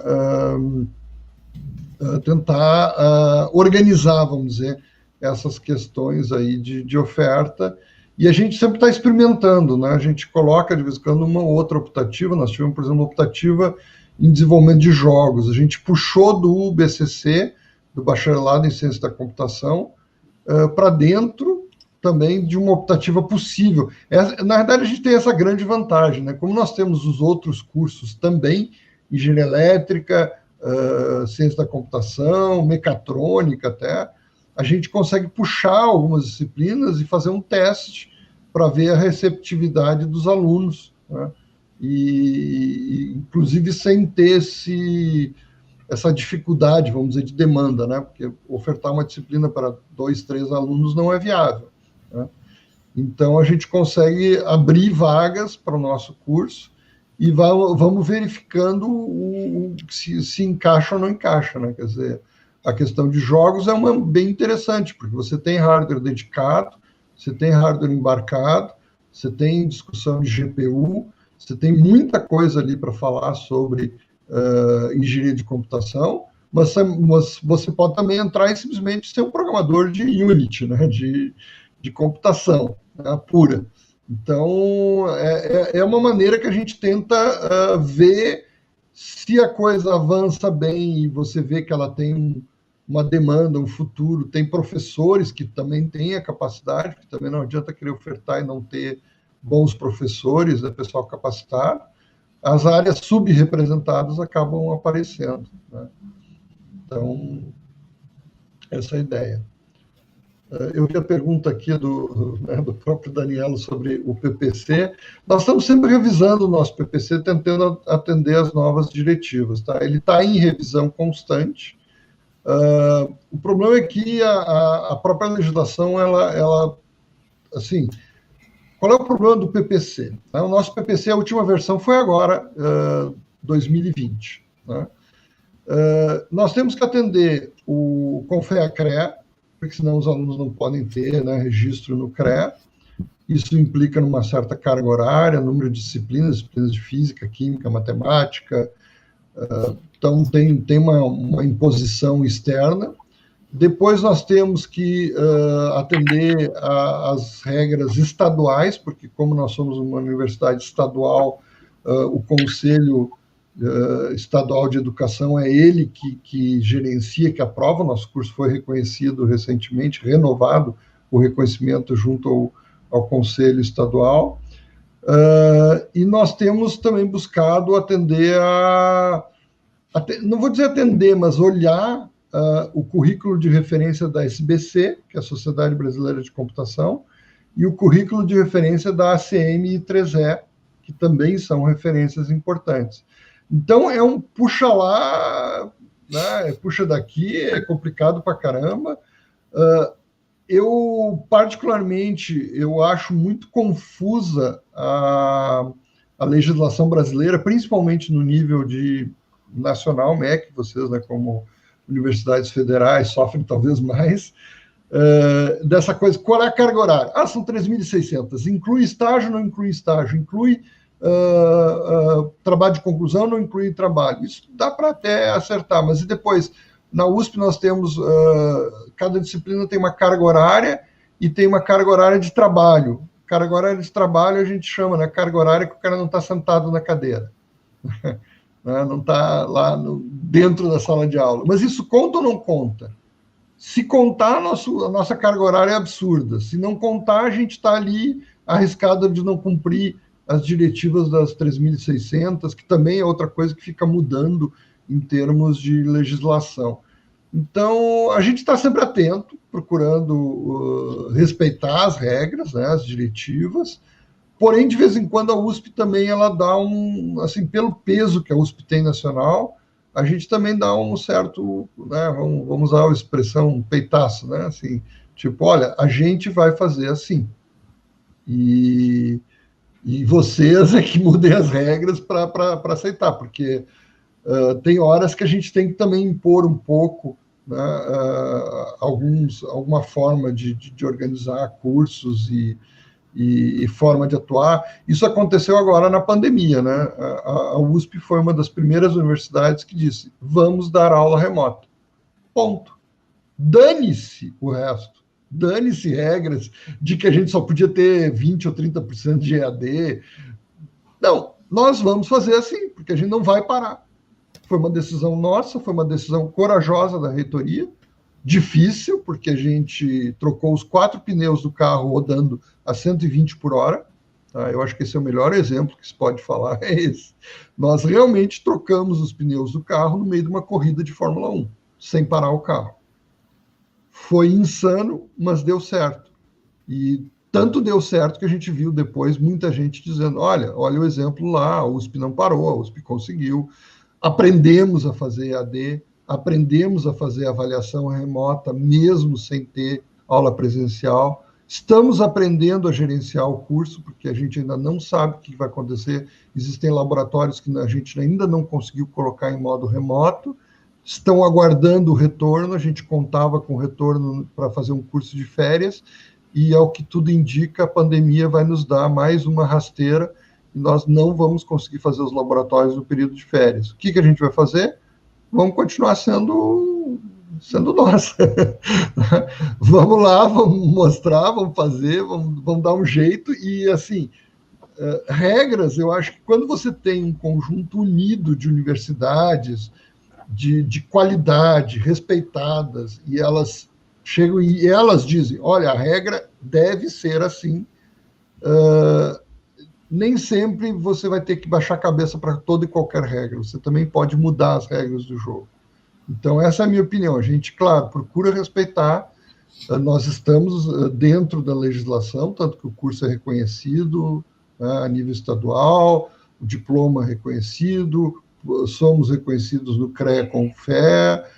organizar, vamos dizer, essas questões aí de oferta, e a gente sempre está experimentando, né? A gente coloca, de vez em quando, uma outra optativa. Nós tivemos, por exemplo, uma optativa em desenvolvimento de jogos. A gente puxou do BCC, do Bacharelado em Ciência da Computação, para dentro também de uma optativa possível. Na verdade, a gente tem essa grande vantagem, né? Como nós temos os outros cursos também, engenharia elétrica, ciência da computação, mecatrônica até, a gente consegue puxar algumas disciplinas e fazer um teste para ver a receptividade dos alunos, né? E inclusive sem ter essa dificuldade, vamos dizer, de demanda, né? Porque ofertar uma disciplina para 2, 3 alunos não é viável, né? Então, a gente consegue abrir vagas para o nosso curso e vamos verificando se encaixa ou não encaixa, né? Quer dizer, a questão de jogos é bem interessante, porque você tem hardware dedicado, você tem hardware embarcado, você tem discussão de GPU, você tem muita coisa ali para falar sobre engenharia de computação, mas você pode também entrar e simplesmente ser um programador de Unity, né? De computação, né, pura. Então, é uma maneira que a gente tenta ver se a coisa avança bem e você vê que ela tem uma demanda, um futuro. Tem professores que também têm a capacidade, porque também não adianta querer ofertar e não ter bons professores, né, pessoal capacitado. As áreas subrepresentadas acabam aparecendo, né? Então, essa é a ideia. Eu vi a pergunta aqui do próprio Danielo sobre o PPC. Nós estamos sempre revisando o nosso PPC, tentando atender as novas diretivas, tá? Ele está em revisão constante. O problema é que a própria legislação, ela assim, qual é o problema do PPC? O nosso PPC, a última versão foi agora, 2020, né? Nós temos que atender o CONFEA-CREA, porque senão os alunos não podem ter, né, registro no CREA. Isso implica numa certa carga horária, número de disciplinas de física, química, matemática. Então, tem uma imposição externa. Depois, nós temos que atender às regras estaduais, porque, como nós somos uma universidade estadual, o Conselho Estadual de Educação é ele que gerencia, que aprova. Nosso curso foi reconhecido recentemente, renovado o reconhecimento junto ao Conselho Estadual. E nós temos também buscado atender não vou dizer atender, mas olhar o currículo de referência da SBC, que é a Sociedade Brasileira de Computação, e o currículo de referência da ACM-I3E, que também são referências importantes. Então, é um puxa lá, né, puxa daqui, é complicado pra caramba. Eu, particularmente, eu acho muito confusa a legislação brasileira, principalmente no nível de nacional, MEC, vocês, né, como universidades federais, sofrem talvez mais, dessa coisa, qual é a carga horária? Ah, são 3.600, inclui estágio, não inclui estágio, inclui trabalho de conclusão, não inclui trabalho. Isso dá para até acertar, mas e depois, na USP nós temos, cada disciplina tem uma carga horária e tem uma carga horária de trabalho. Carga horária de trabalho a gente chama, né, carga horária que o cara não está sentado na cadeira. Não está lá dentro da sala de aula. Mas isso conta ou não conta? Se contar, a nossa carga horária é absurda. Se não contar, a gente está ali arriscado de não cumprir as diretivas das 3.600, que também é outra coisa que fica mudando em termos de legislação. Então, a gente está sempre atento, procurando respeitar as regras, né, as diretivas. Porém, de vez em quando, a USP também ela dá assim, pelo peso que a USP tem nacional, a gente também dá um certo, né, vamos usar a expressão peitaço, né, assim, tipo, olha, a gente vai fazer assim. E vocês é que mudem as regras para aceitar, porque tem horas que a gente tem que também impor um pouco, né, alguma forma de organizar cursos e forma de atuar. Isso aconteceu agora na pandemia, né? A USP foi uma das primeiras universidades que disse, vamos dar aula remota. Ponto. Dane-se o resto. Dane-se regras de que a gente só podia ter 20% ou 30% de EAD. Não, nós vamos fazer assim, porque a gente não vai parar. Foi uma decisão nossa, foi uma decisão corajosa da reitoria, difícil, porque a gente trocou os 4 pneus do carro rodando a 120 por hora. Tá? Eu acho que esse é o melhor exemplo que se pode falar, é esse. Nós realmente trocamos os pneus do carro no meio de uma corrida de Fórmula 1, sem parar o carro. Foi insano, mas deu certo. E tanto deu certo que a gente viu depois muita gente dizendo, olha o exemplo lá, a USP não parou, a USP conseguiu. Aprendemos a fazer EAD, aprendemos a fazer avaliação remota, mesmo sem ter aula presencial. Estamos aprendendo a gerenciar o curso, porque a gente ainda não sabe o que vai acontecer. Existem laboratórios que a gente ainda não conseguiu colocar em modo remoto. Estão aguardando o retorno. A gente contava com o retorno para fazer um curso de férias. E, ao que tudo indica, a pandemia vai nos dar mais uma rasteira e nós não vamos conseguir fazer os laboratórios no período de férias. O que a gente vai fazer? Vamos continuar sendo nós. Vamos lá, vamos mostrar, vamos fazer, vamos dar um jeito. E, assim, regras, eu acho que quando você tem um conjunto unido de universidades de qualidade, respeitadas, e elas chegam e elas dizem, olha, a regra deve ser assim, nem sempre você vai ter que baixar a cabeça para toda e qualquer regra, você também pode mudar as regras do jogo. Então, essa é a minha opinião. A gente, claro, procura respeitar, nós estamos dentro da legislação, tanto que o curso é reconhecido, né, a nível estadual, o diploma é reconhecido, somos reconhecidos no CREA com fé,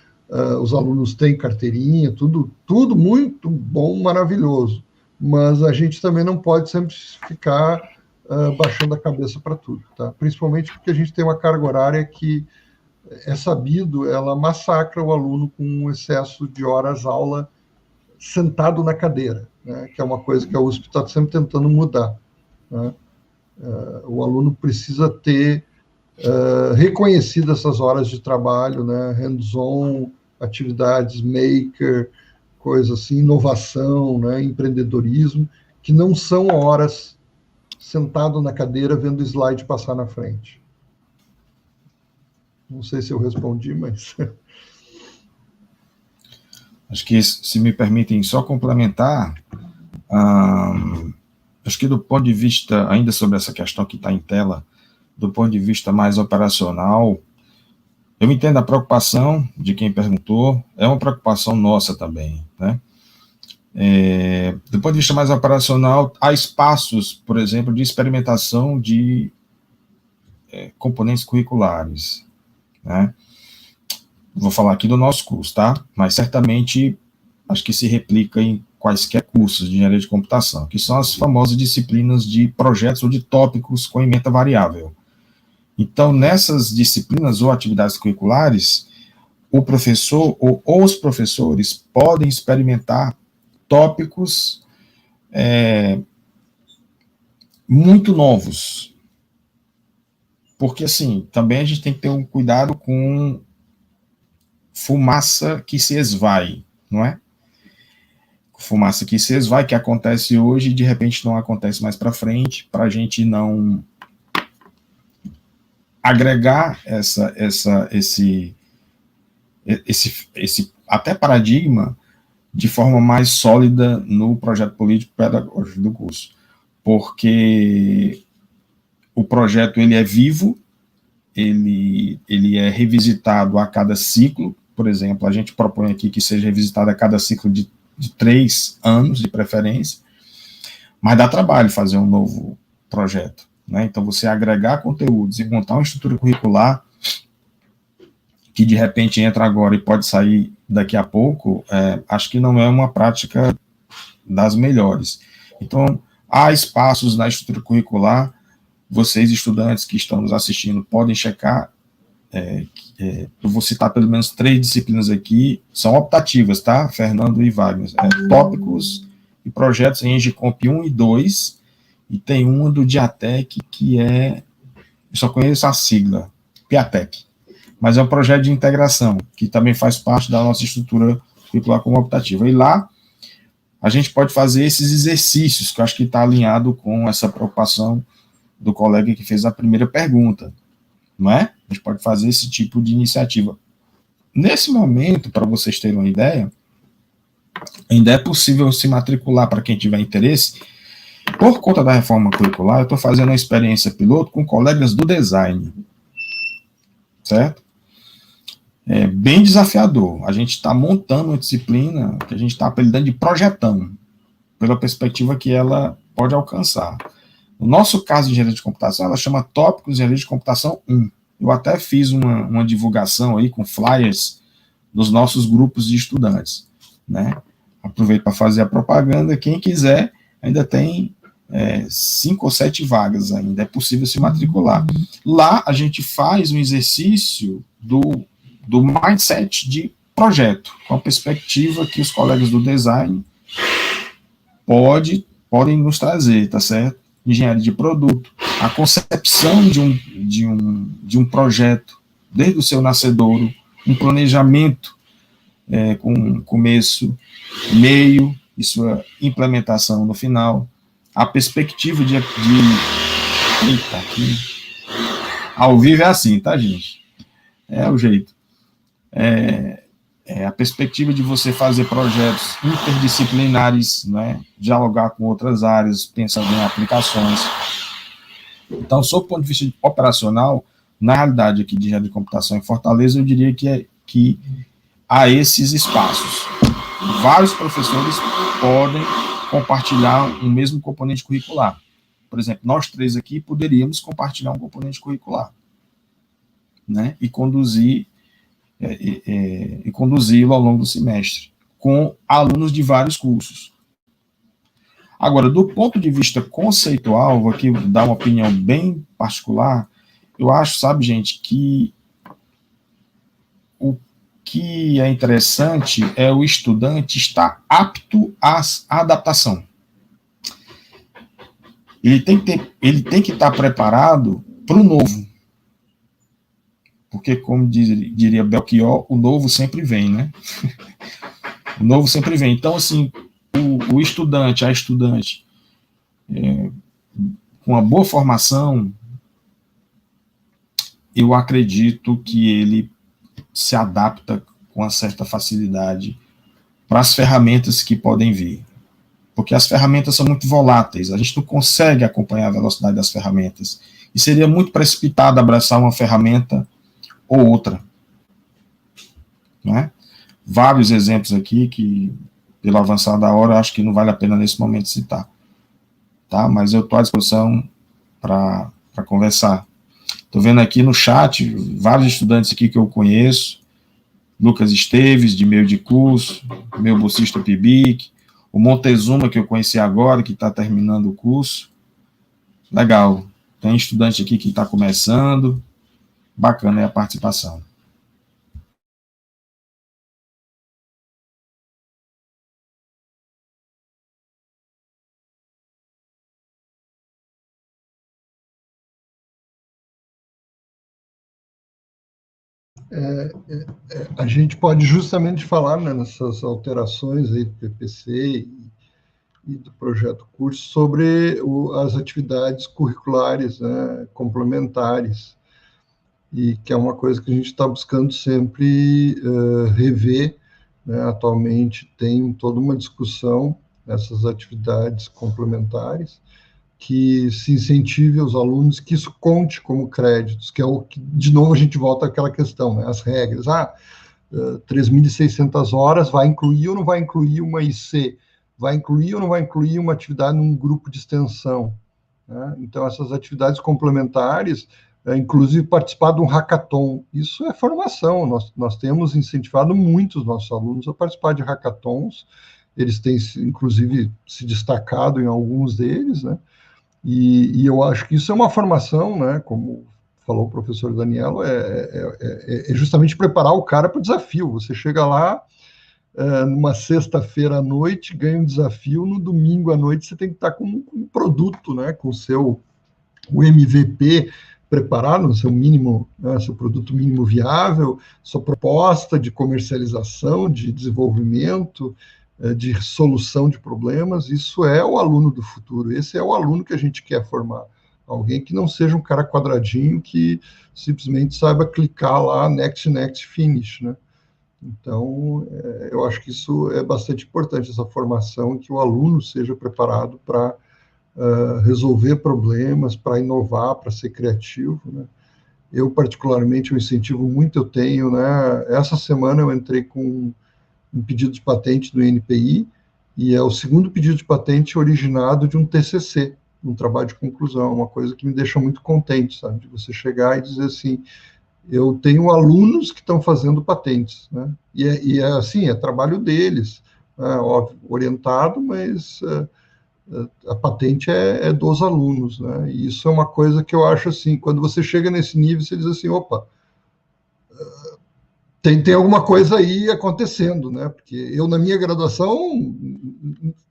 os alunos têm carteirinha, tudo muito bom, maravilhoso, mas a gente também não pode sempre ficar baixando a cabeça para tudo, tá? Principalmente porque a gente tem uma carga horária que é sabido, ela massacra o aluno com um excesso de horas aula sentado na cadeira, né? Que é uma coisa que a USP está sempre tentando mudar, né? O aluno precisa ter reconhecido essas horas de trabalho, né? Hands-on, atividades maker, coisa assim, inovação, né? Empreendedorismo, que não são horas sentado na cadeira vendo o slide passar na frente. Não sei se eu respondi, mas... Acho que, se me permitem só complementar, acho que do ponto de vista, ainda sobre essa questão que está em tela, do ponto de vista mais operacional, eu entendo a preocupação de quem perguntou, é uma preocupação nossa também, né? Do ponto de vista mais operacional, há espaços, por exemplo, de experimentação de componentes curriculares, né? Vou falar aqui do nosso curso, tá? Mas certamente acho que se replica em quaisquer cursos de engenharia de computação, que são as famosas disciplinas de projetos ou de tópicos com ementa variável. Então, nessas disciplinas ou atividades curriculares, o professor ou os professores podem experimentar tópicos muito novos. Porque, assim, também a gente tem que ter um cuidado com fumaça que se esvai, não é? Fumaça que se esvai, que acontece hoje e de repente não acontece mais para frente, para a gente não agregar esse até paradigma de forma mais sólida no projeto político pedagógico do curso, porque o projeto ele é vivo, ele é revisitado a cada ciclo. Por exemplo, a gente propõe aqui que seja revisitado a cada ciclo de 3 anos, de preferência, mas dá trabalho fazer um novo projeto, né? Então, você agregar conteúdos e montar uma estrutura curricular que, de repente, entra agora e pode sair daqui a pouco, acho que não é uma prática das melhores. Então, há espaços na estrutura curricular, vocês, estudantes que estão nos assistindo, podem checar. Eu vou citar pelo menos 3 disciplinas aqui, são optativas, tá? Fernando e Wagner. Tópicos e projetos em EngComp 1 e 2, e tem uma do Diatec, que eu só conheço a sigla, Piatec, mas é um projeto de integração, que também faz parte da nossa estrutura curricular como optativa. E lá, a gente pode fazer esses exercícios, que eu acho que está alinhado com essa preocupação do colega que fez a primeira pergunta, não é? A gente pode fazer esse tipo de iniciativa. Nesse momento, para vocês terem uma ideia, ainda é possível se matricular para quem tiver interesse. Por conta da reforma curricular, eu estou fazendo uma experiência piloto com colegas do design, certo? É bem desafiador. A gente está montando uma disciplina que a gente está apelidando de projetão, pela perspectiva que ela pode alcançar. No nosso caso de engenharia de computação, ela chama Tópicos de Engenharia de Computação 1. Eu até fiz uma divulgação aí com flyers dos nossos grupos de estudantes, né? Aproveito para fazer a propaganda. Quem quiser, ainda tem 5 ou 7 vagas ainda, é possível se matricular. Lá a gente faz um exercício do mindset de projeto, com a perspectiva que os colegas do design podem nos trazer, tá certo? Engenharia de produto, a concepção de um projeto, desde o seu nascedouro, um planejamento com começo, meio e sua implementação no final, a perspectiva de eita, aqui, ao vivo é assim, tá, gente? É o jeito. A perspectiva de você fazer projetos interdisciplinares, né, dialogar com outras áreas, pensando em aplicações. Então, sob o ponto de vista operacional, na realidade aqui de engenharia de computação em Fortaleza, eu diria que há esses espaços. Vários professores podem compartilhar um mesmo componente curricular. Por exemplo, nós 3 aqui poderíamos compartilhar um componente curricular, né, e conduzi-lo ao longo do semestre, com alunos de vários cursos. Agora, do ponto de vista conceitual, vou aqui dar uma opinião bem particular, eu acho, sabe, gente, que o que é interessante é o estudante estar apto à adaptação. Ele tem que estar preparado para o novo. Porque, como diria Belchior, o novo sempre vem, né? O novo sempre vem. Então, assim, o estudante, a estudante, com uma boa formação, eu acredito que ele se adapta com uma certa facilidade para as ferramentas que podem vir. Porque as ferramentas são muito voláteis, a gente não consegue acompanhar a velocidade das ferramentas. E seria muito precipitado abraçar uma ferramenta ou outra, né? Vários exemplos aqui que, pelo avançar da hora, acho que não vale a pena nesse momento citar, tá? Mas eu estou à disposição para conversar. Estou vendo aqui no chat vários estudantes aqui que eu conheço, Lucas Esteves, de meio de curso, meu bolsista PIBIC, o Montezuma, que eu conheci agora, que está terminando o curso. Legal. Tem estudante aqui que está começando. Bacana é a participação. A gente pode justamente falar, né, nessas alterações aí do PPC e do projeto curso sobre as atividades curriculares, né, complementares, e que é uma coisa que a gente está buscando sempre rever, né. Atualmente tem toda uma discussão nessas atividades complementares, que se incentive os alunos, que isso conte como créditos, que é o que, de novo, a gente volta àquela questão, né, as regras. 3.600 horas vai incluir ou não vai incluir uma IC? Vai incluir ou não vai incluir uma atividade num grupo de extensão? Né? Então, essas atividades complementares, inclusive participar de um hackathon, isso é formação. Nós temos incentivado muito os nossos alunos a participar de hackathons, eles têm, inclusive, se destacado em alguns deles, né? E eu acho que isso é uma formação, né? Como falou o professor Danielo, é justamente preparar o cara para o desafio. Você chega lá numa sexta-feira à noite, ganha um desafio, no domingo à noite você tem que estar com um produto, né? Com o MVP preparado, seu mínimo, né, seu produto mínimo viável, sua proposta de comercialização, de desenvolvimento, de solução de problemas. Isso é o aluno do futuro, esse é o aluno que a gente quer formar. Alguém que não seja um cara quadradinho que simplesmente saiba clicar lá, next, next, finish, né? Então, eu acho que isso é bastante importante, essa formação, que o aluno seja preparado para resolver problemas, para inovar, para ser criativo, né? Eu, particularmente, eu incentivo muito, eu tenho, né? Essa semana eu entrei com um pedido de patente do INPI, e é o segundo pedido de patente originado de um TCC, um trabalho de conclusão, uma coisa que me deixa muito contente, sabe? De você chegar e dizer assim, eu tenho alunos que estão fazendo patentes, né? E é assim, é trabalho deles, óbvio, orientado, mas a patente é dos alunos, né? E isso é uma coisa que eu acho assim, quando você chega nesse nível, você diz assim, opa, tem alguma coisa aí acontecendo, né? Porque eu, na minha graduação,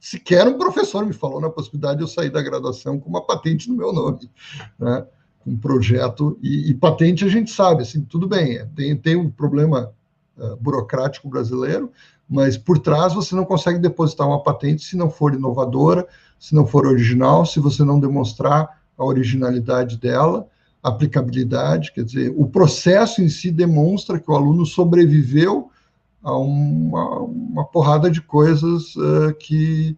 sequer um professor me falou na possibilidade de eu sair da graduação com uma patente no meu nome, né? Um projeto, e patente a gente sabe, assim, tudo bem, tem um problema burocrático brasileiro, mas por trás você não consegue depositar uma patente se não for inovadora, se não for original, se você não demonstrar a originalidade dela, aplicabilidade, quer dizer, o processo em si demonstra que o aluno sobreviveu a uma porrada de coisas que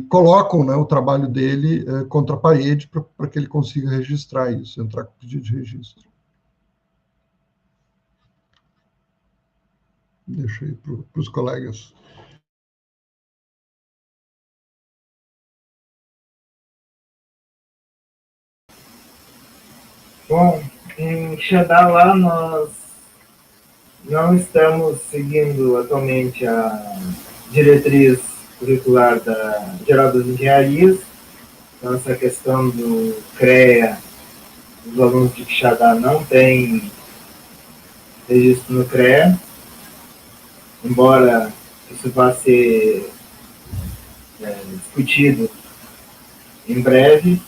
colocam, né, o trabalho dele contra a parede para que ele consiga registrar isso, entrar com pedido de registro. Deixa aí para os colegas. Bom, em Xadá nós não estamos seguindo atualmente a diretriz curricular geral das engenharias. Então, essa questão do CREA, os alunos de Quixadá não têm registro no CREA, embora isso vá ser discutido em breve.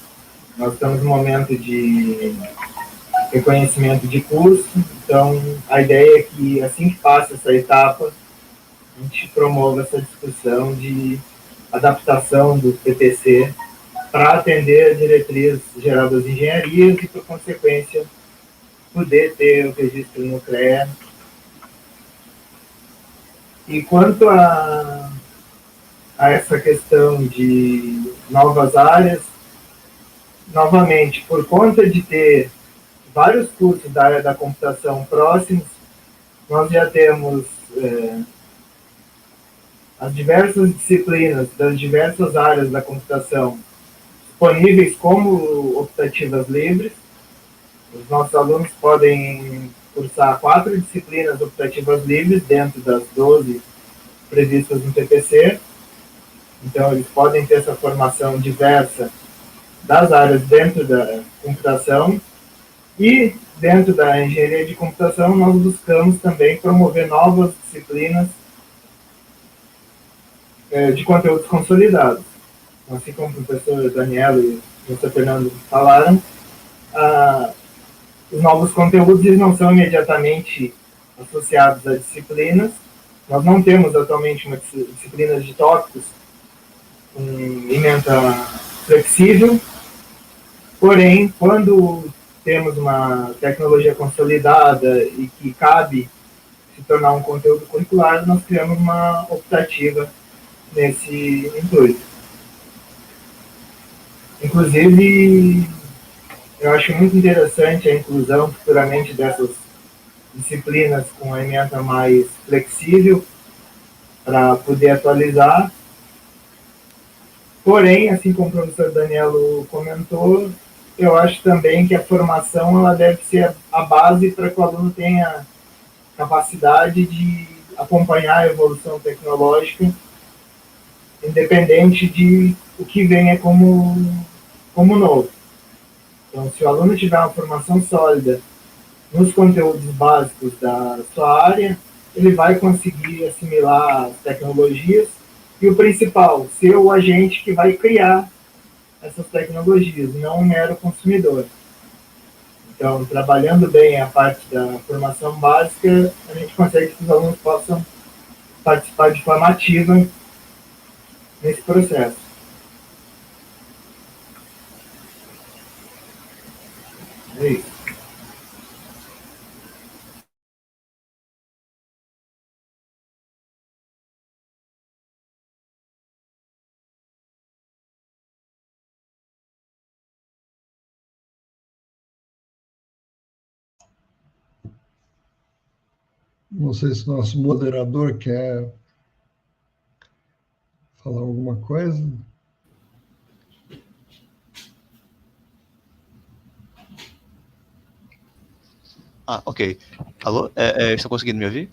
Nós estamos no momento de reconhecimento de curso, então a ideia é que, assim que passa essa etapa, a gente promova essa discussão de adaptação do PPC para atender a diretriz geral das engenharias e, por consequência, poder ter o registro no CREA. E quanto a essa questão de novas áreas, novamente, por conta de ter vários cursos da área da computação próximos, nós já temos as diversas disciplinas das diversas áreas da computação disponíveis como optativas livres, Os nossos alunos podem cursar 4 disciplinas optativas livres dentro das 12 previstas no TPC. Então, eles podem ter essa formação diversa das áreas dentro da computação. E, dentro da engenharia de computação, nós buscamos também promover novas disciplinas de conteúdos consolidados. Assim como o professor Daniel e o professor Fernando falaram, os novos conteúdos eles não são imediatamente associados a disciplinas. Nós não temos atualmente uma disciplina de tópicos com ementa flexível, porém, quando temos uma tecnologia consolidada e que cabe se tornar um conteúdo curricular, nós criamos uma optativa nesse intuito. Inclusive, eu acho muito interessante a inclusão futuramente dessas disciplinas com a ementa mais flexível para poder atualizar. Porém, assim como o professor Danielo comentou, eu acho também que a formação ela deve ser a base para que o aluno tenha capacidade de acompanhar a evolução tecnológica, independente de o que venha como novo. Então, se o aluno tiver uma formação sólida nos conteúdos básicos da sua área, ele vai conseguir assimilar as tecnologias e, o principal, ser o agente que vai criar essas tecnologias, não um mero consumidor. Então, trabalhando bem a parte da formação básica, a gente consegue que os alunos possam participar de forma ativa nesse processo. É isso. Não sei se o nosso moderador quer falar alguma coisa. Ok. Alô? Estão conseguindo me ouvir?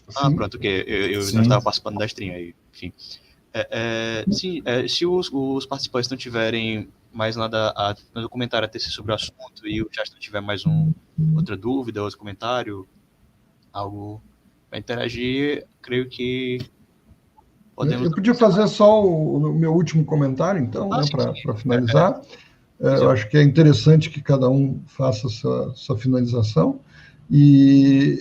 Sim. Pronto, ok. Eu não estava participando da stream aí, enfim. Sim, se os participantes não tiverem mais nada no comentário a tecer sobre o assunto e o chat não tiver mais outra dúvida, outro comentário, algo para interagir, creio que podemos... Eu podia fazer só o meu último comentário, então, né, para finalizar. Eu acho que é interessante que cada um faça sua finalização. E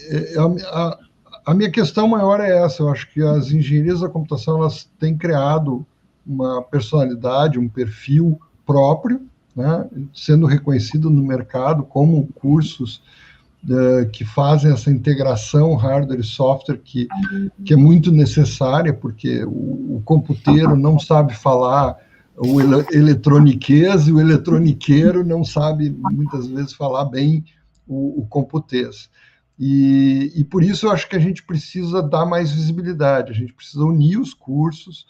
a minha questão maior é essa. Eu acho que as engenharias da computação elas têm criado uma personalidade, um perfil próprio, né, sendo reconhecido no mercado como cursos que fazem essa integração hardware e software que é muito necessária, porque o computeiro não sabe falar o eletroniquez e o eletroniqueiro não sabe, muitas vezes, falar bem o computês. E por isso eu acho que a gente precisa dar mais visibilidade, a gente precisa unir os cursos,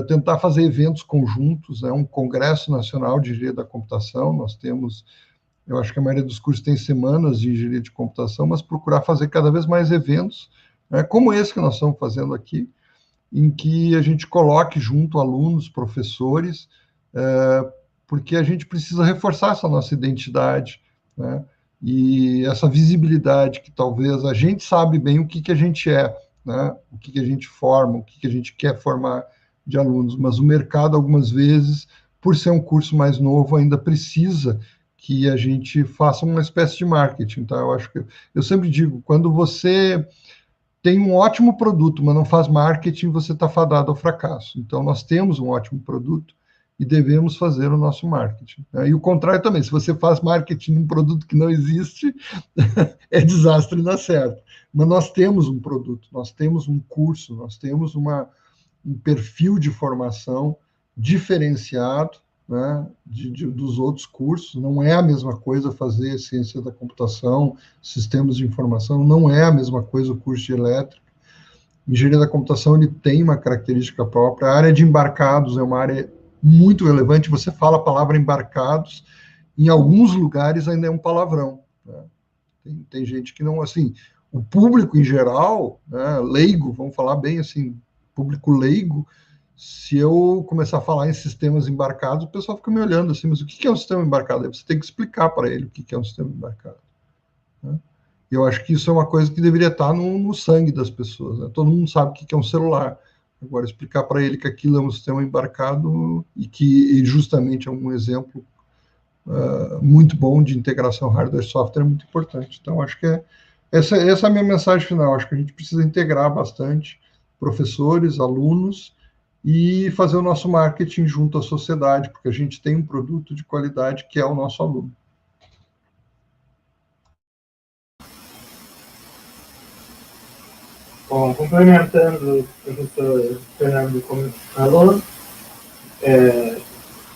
tentar fazer eventos conjuntos, né, um Congresso Nacional de Engenharia da Computação, nós temos... Eu acho que a maioria dos cursos tem semanas de engenharia de computação, mas procurar fazer cada vez mais eventos, né, como esse que nós estamos fazendo aqui, em que a gente coloque junto alunos, professores, porque a gente precisa reforçar essa nossa identidade, né, e essa visibilidade que talvez a gente sabe bem o que a gente é, né, o que a gente forma, o que a gente quer formar de alunos, mas o mercado, algumas vezes, por ser um curso mais novo, ainda precisa que a gente faça uma espécie de marketing. Então, eu acho que eu sempre digo, quando você tem um ótimo produto, mas não faz marketing, você está fadado ao fracasso. Então, nós temos um ótimo produto e devemos fazer o nosso marketing, né? E o contrário também, se você faz marketing num produto que não existe, é desastre e dá certo. Mas nós temos um produto, nós temos um curso, nós temos um perfil de formação diferenciado, né, dos outros cursos. Não é a mesma coisa fazer ciência da computação, sistemas de informação, não é a mesma coisa o curso de elétrica. Engenharia da computação ele tem uma característica própria. A área de embarcados é uma área muito relevante. Você fala a palavra embarcados em alguns lugares ainda é um palavrão, né? Tem gente que não, assim, o público em geral, né, leigo, vamos falar bem assim, público leigo, se eu começar a falar em sistemas embarcados, o pessoal fica me olhando assim, mas o que é um sistema embarcado? Aí você tem que explicar para ele o que é um sistema embarcado, né? Eu acho que isso é uma coisa que deveria estar no sangue das pessoas, né? Todo mundo sabe o que é um celular. Agora, explicar para ele que aquilo é um sistema embarcado e que justamente é um exemplo muito bom de integração hardware-software é muito importante. Então, acho que essa é a minha mensagem final. Acho que a gente precisa integrar bastante professores, alunos e fazer o nosso marketing junto à sociedade, porque a gente tem um produto de qualidade que é o nosso aluno. Bom, complementando o professor Fernando como falou,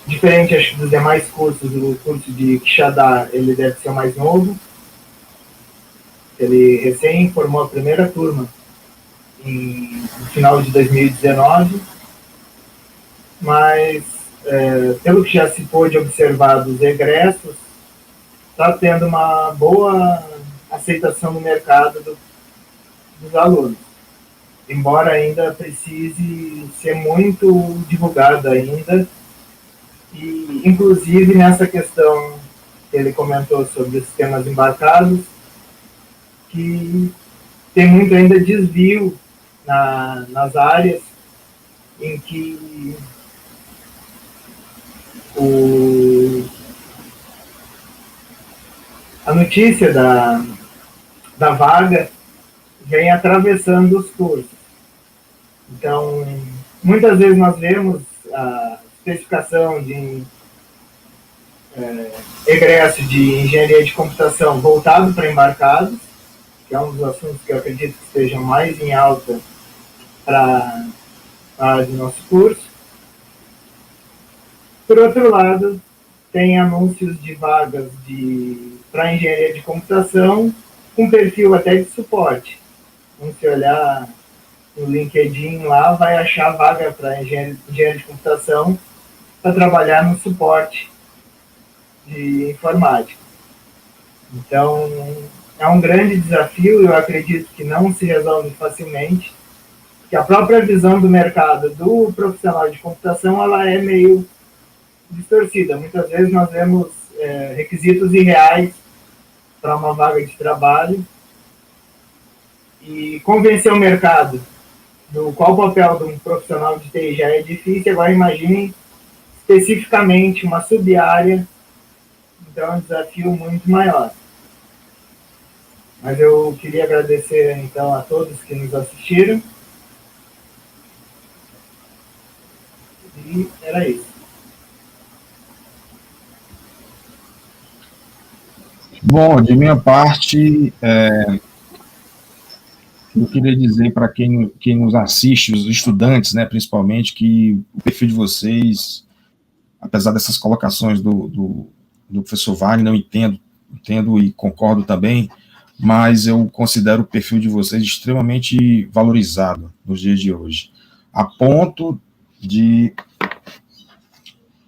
diferente acho, dos demais cursos, o curso de Quixadá, ele deve ser o mais novo. Ele recém formou a primeira turma no final de 2019, mas pelo que já se pôde observar dos egressos, está tendo uma boa aceitação no mercado dos alunos, embora ainda precise ser muito divulgado ainda, e inclusive nessa questão que ele comentou sobre os sistemas embarcados, que tem muito ainda desvio nas áreas em que a notícia da vaga vem atravessando os cursos. Então, muitas vezes nós vemos a especificação de egresso de engenharia de computação voltado para embarcados, que é um dos assuntos que eu acredito que estejam mais em alta para a área do nosso curso. Por outro lado, tem anúncios de vagas para engenharia de computação com perfil até de suporte. Então, se olhar no LinkedIn lá, vai achar vaga para engenharia de computação para trabalhar no suporte de informática. Então, é um grande desafio, eu acredito que não se resolve facilmente, porque a própria visão do mercado do profissional de computação, ela é meio distorcida. Muitas vezes nós vemos requisitos irreais para uma vaga de trabalho e convencer o mercado do qual o papel de um profissional de TI já é difícil. Agora imaginem especificamente uma sub-área, então é um desafio muito maior. Mas eu queria agradecer então a todos que nos assistiram. E era isso. Bom, de minha parte, eu queria dizer para quem nos assiste, os estudantes, né, principalmente, que o perfil de vocês, apesar dessas colocações do professor Wagner, eu entendo e concordo também, mas eu considero o perfil de vocês extremamente valorizado nos dias de hoje, a ponto de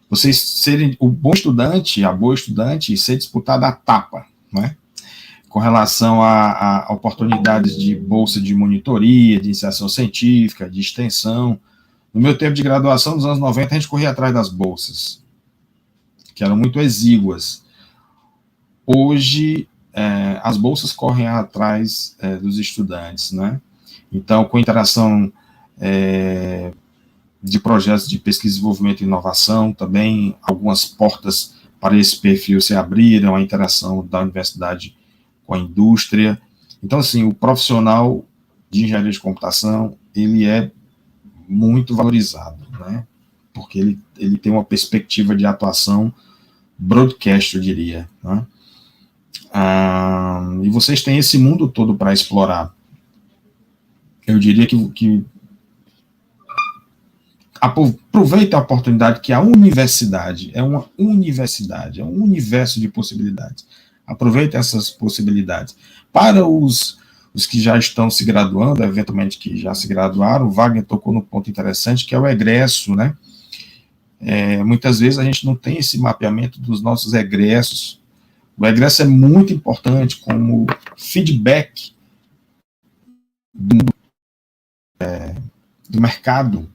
vocês serem o bom estudante, a boa estudante, ser disputada a tapa, né? Com relação a oportunidades de bolsa de monitoria, de iniciação científica, de extensão. No meu tempo de graduação, nos anos 90, a gente corria atrás das bolsas, que eram muito exíguas. Hoje, as bolsas correm atrás dos estudantes, né? Então, com interação de projetos de pesquisa, desenvolvimento e inovação, também algumas portas para esse perfil se abriram, a interação da universidade com a indústria. Então, assim, o profissional de engenharia de computação, ele é muito valorizado, né? Porque ele tem uma perspectiva de atuação broadcast, eu diria, né? E vocês têm esse mundo todo para explorar. Eu diria que aproveita a oportunidade que a universidade é uma universidade, é um universo de possibilidades. Aproveita essas possibilidades. Para os que já estão se graduando, eventualmente que já se graduaram, o Wagner tocou no ponto interessante, que é o egresso, né? muitas vezes a gente não tem esse mapeamento dos nossos egressos. O egresso é muito importante como feedback do mercado.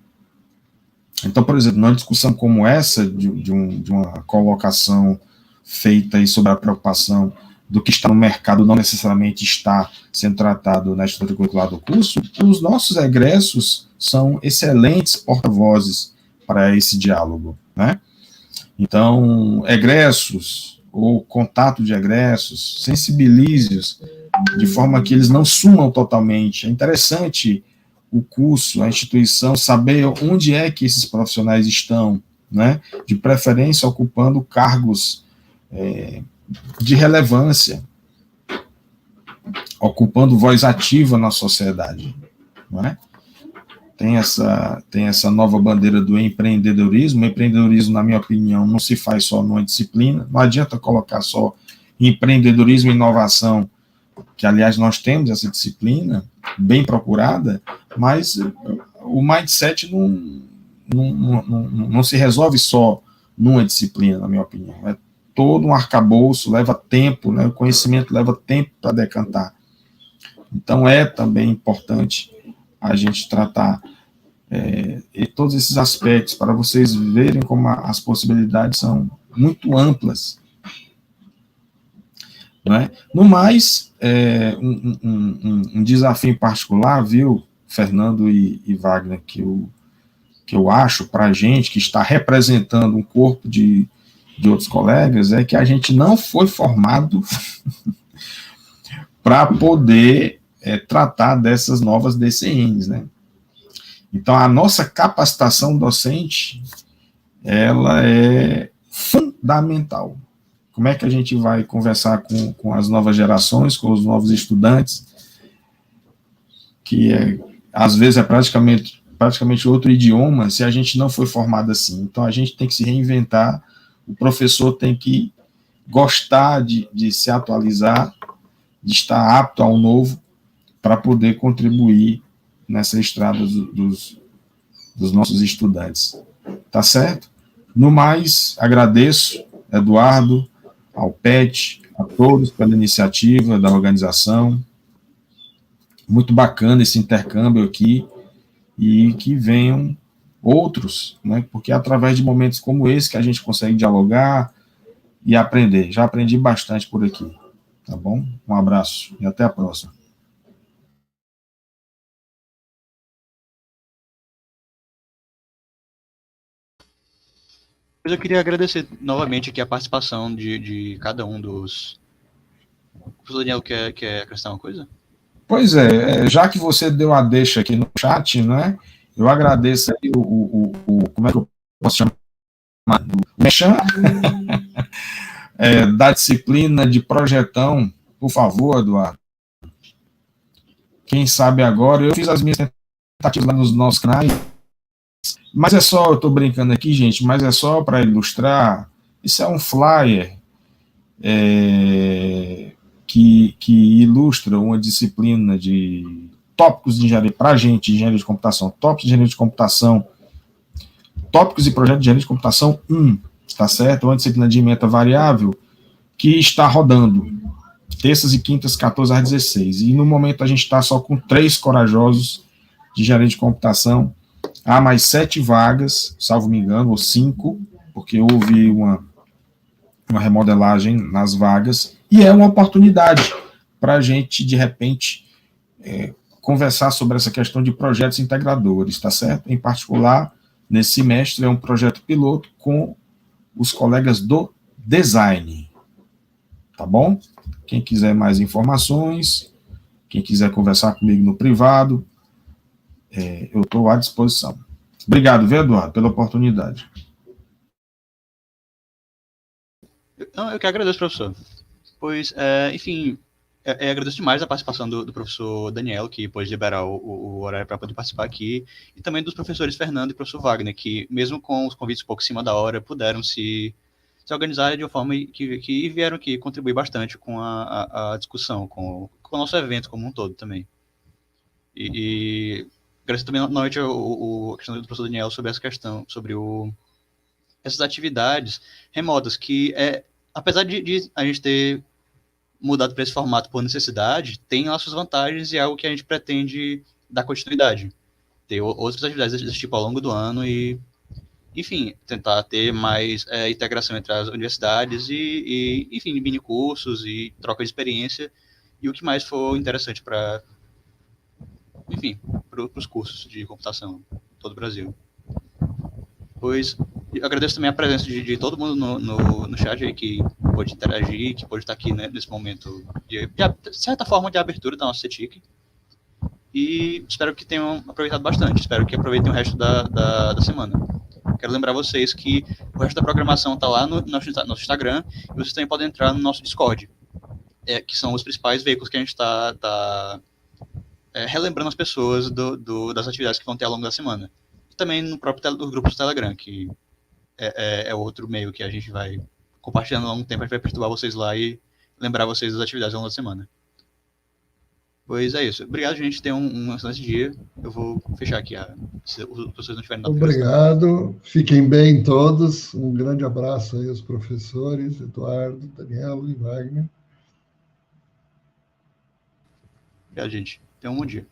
Então, por exemplo, numa discussão como essa, de uma colocação feita aí sobre a preocupação do que está no mercado não necessariamente está sendo tratado na estrutura curricular do curso, os nossos egressos são excelentes porta-vozes para esse diálogo, né? Então, egressos ou contato de egressos, sensibilize-os de forma que eles não sumam totalmente. É interessante o curso, a instituição, saber onde é que esses profissionais estão, né? De preferência ocupando cargos de relevância, ocupando voz ativa na sociedade, não é? Tem essa nova bandeira do empreendedorismo. O empreendedorismo, na minha opinião, não se faz só numa disciplina. Não adianta colocar só empreendedorismo e inovação, que, aliás, nós temos essa disciplina bem procurada, mas o mindset não se resolve só numa disciplina, na minha opinião. É todo um arcabouço, leva tempo, né? O conhecimento leva tempo para decantar. Então, é também importante a gente tratar todos esses aspectos, para vocês verem como as possibilidades são muito amplas. Né? No mais, um desafio em particular, viu, Fernando e Wagner, que eu acho para a gente, que está representando um corpo de outros colegas, é que a gente não foi formado para poder tratar dessas novas DCNs, né? Então, a nossa capacitação docente, ela é fundamental. Como é que a gente vai conversar com as novas gerações, com os novos estudantes, que às vezes é praticamente outro idioma, se a gente não foi formado assim? Então, a gente tem que se reinventar, o professor tem que gostar de se atualizar, de estar apto ao novo, para poder contribuir nessa estrada dos nossos estudantes. Tá certo? No mais, agradeço, Eduardo, ao PET, a todos pela iniciativa da organização. Muito bacana esse intercâmbio aqui, e que venham outros, né? Porque é através de momentos como esse que a gente consegue dialogar e aprender. Já aprendi bastante por aqui, tá bom? Um abraço e até a próxima. Eu queria agradecer novamente aqui a participação de cada um dos... O professor Daniel quer acrescentar uma coisa? Pois é, já que você deu a deixa aqui no chat, né, eu agradeço aí como é que eu posso chamar? O Mechan, da disciplina de projetão, por favor, Eduardo. Quem sabe agora, eu fiz as minhas tentativas lá nos nossos canais, mas é só, eu estou brincando aqui, gente, mas é só para ilustrar, isso é um flyer que ilustra uma disciplina de tópicos de engenharia, para a gente, de engenharia de computação, tópicos de engenharia de computação, tópicos e projetos de engenharia de computação 1, tá certo? Uma disciplina de ementa variável que está rodando, terças e quintas, 14 às 16, e no momento a gente está só com 3 corajosos de engenharia de computação. Há mais 7 vagas, salvo me engano, ou 5, porque houve uma remodelagem nas vagas, e é uma oportunidade para a gente, de repente, conversar sobre essa questão de projetos integradores, tá certo? Em particular, nesse semestre, é um projeto piloto com os colegas do design, tá bom? Quem quiser mais informações, quem quiser conversar comigo no privado, eu estou à disposição. Obrigado, viu, Eduardo, pela oportunidade. Eu que agradeço, professor. Pois, enfim, agradeço demais a participação do professor Daniel, que pôde liberar o horário para poder participar aqui, e também dos professores Fernando e professor Wagner, que, mesmo com os convites um pouco em cima da hora, puderam se organizar de uma forma que vieram aqui contribuir bastante com a discussão, com o nosso evento como um todo também. E agradeço também novamente a questão do professor Daniel sobre essa questão, sobre essas atividades remotas, que, apesar de a gente ter mudado para esse formato por necessidade, tem lá suas vantagens e é algo que a gente pretende dar continuidade. Ter outras atividades desse tipo ao longo do ano e, enfim, tentar ter mais integração entre as universidades e enfim, mini cursos e troca de experiência e o que mais for interessante para, enfim, para os cursos de computação em todo o Brasil. Pois, eu agradeço também a presença de todo mundo no chat aí que pôde interagir, que pôde estar aqui, né, nesse momento de certa forma de abertura da nossa CETIC. E espero que tenham aproveitado bastante. Espero que aproveitem o resto da semana. Quero lembrar vocês que o resto da programação está lá no nosso Instagram e vocês também podem entrar no nosso Discord, que são os principais veículos que a gente está relembrando as pessoas das atividades que vão ter ao longo da semana. E também no próprio grupo do Telegram, que é outro meio que a gente vai compartilhando ao longo do tempo. A gente vai perturbar vocês lá e lembrar vocês das atividades ao longo da semana. Pois é isso. Obrigado, gente. Tenham um excelente dia. Eu vou fechar aqui, se os professores não tiverem nada. Obrigado. Fiquem bem todos. Um grande abraço aí aos professores, Eduardo, Daniel e Wagner. Obrigado, gente. Tenham um bom dia.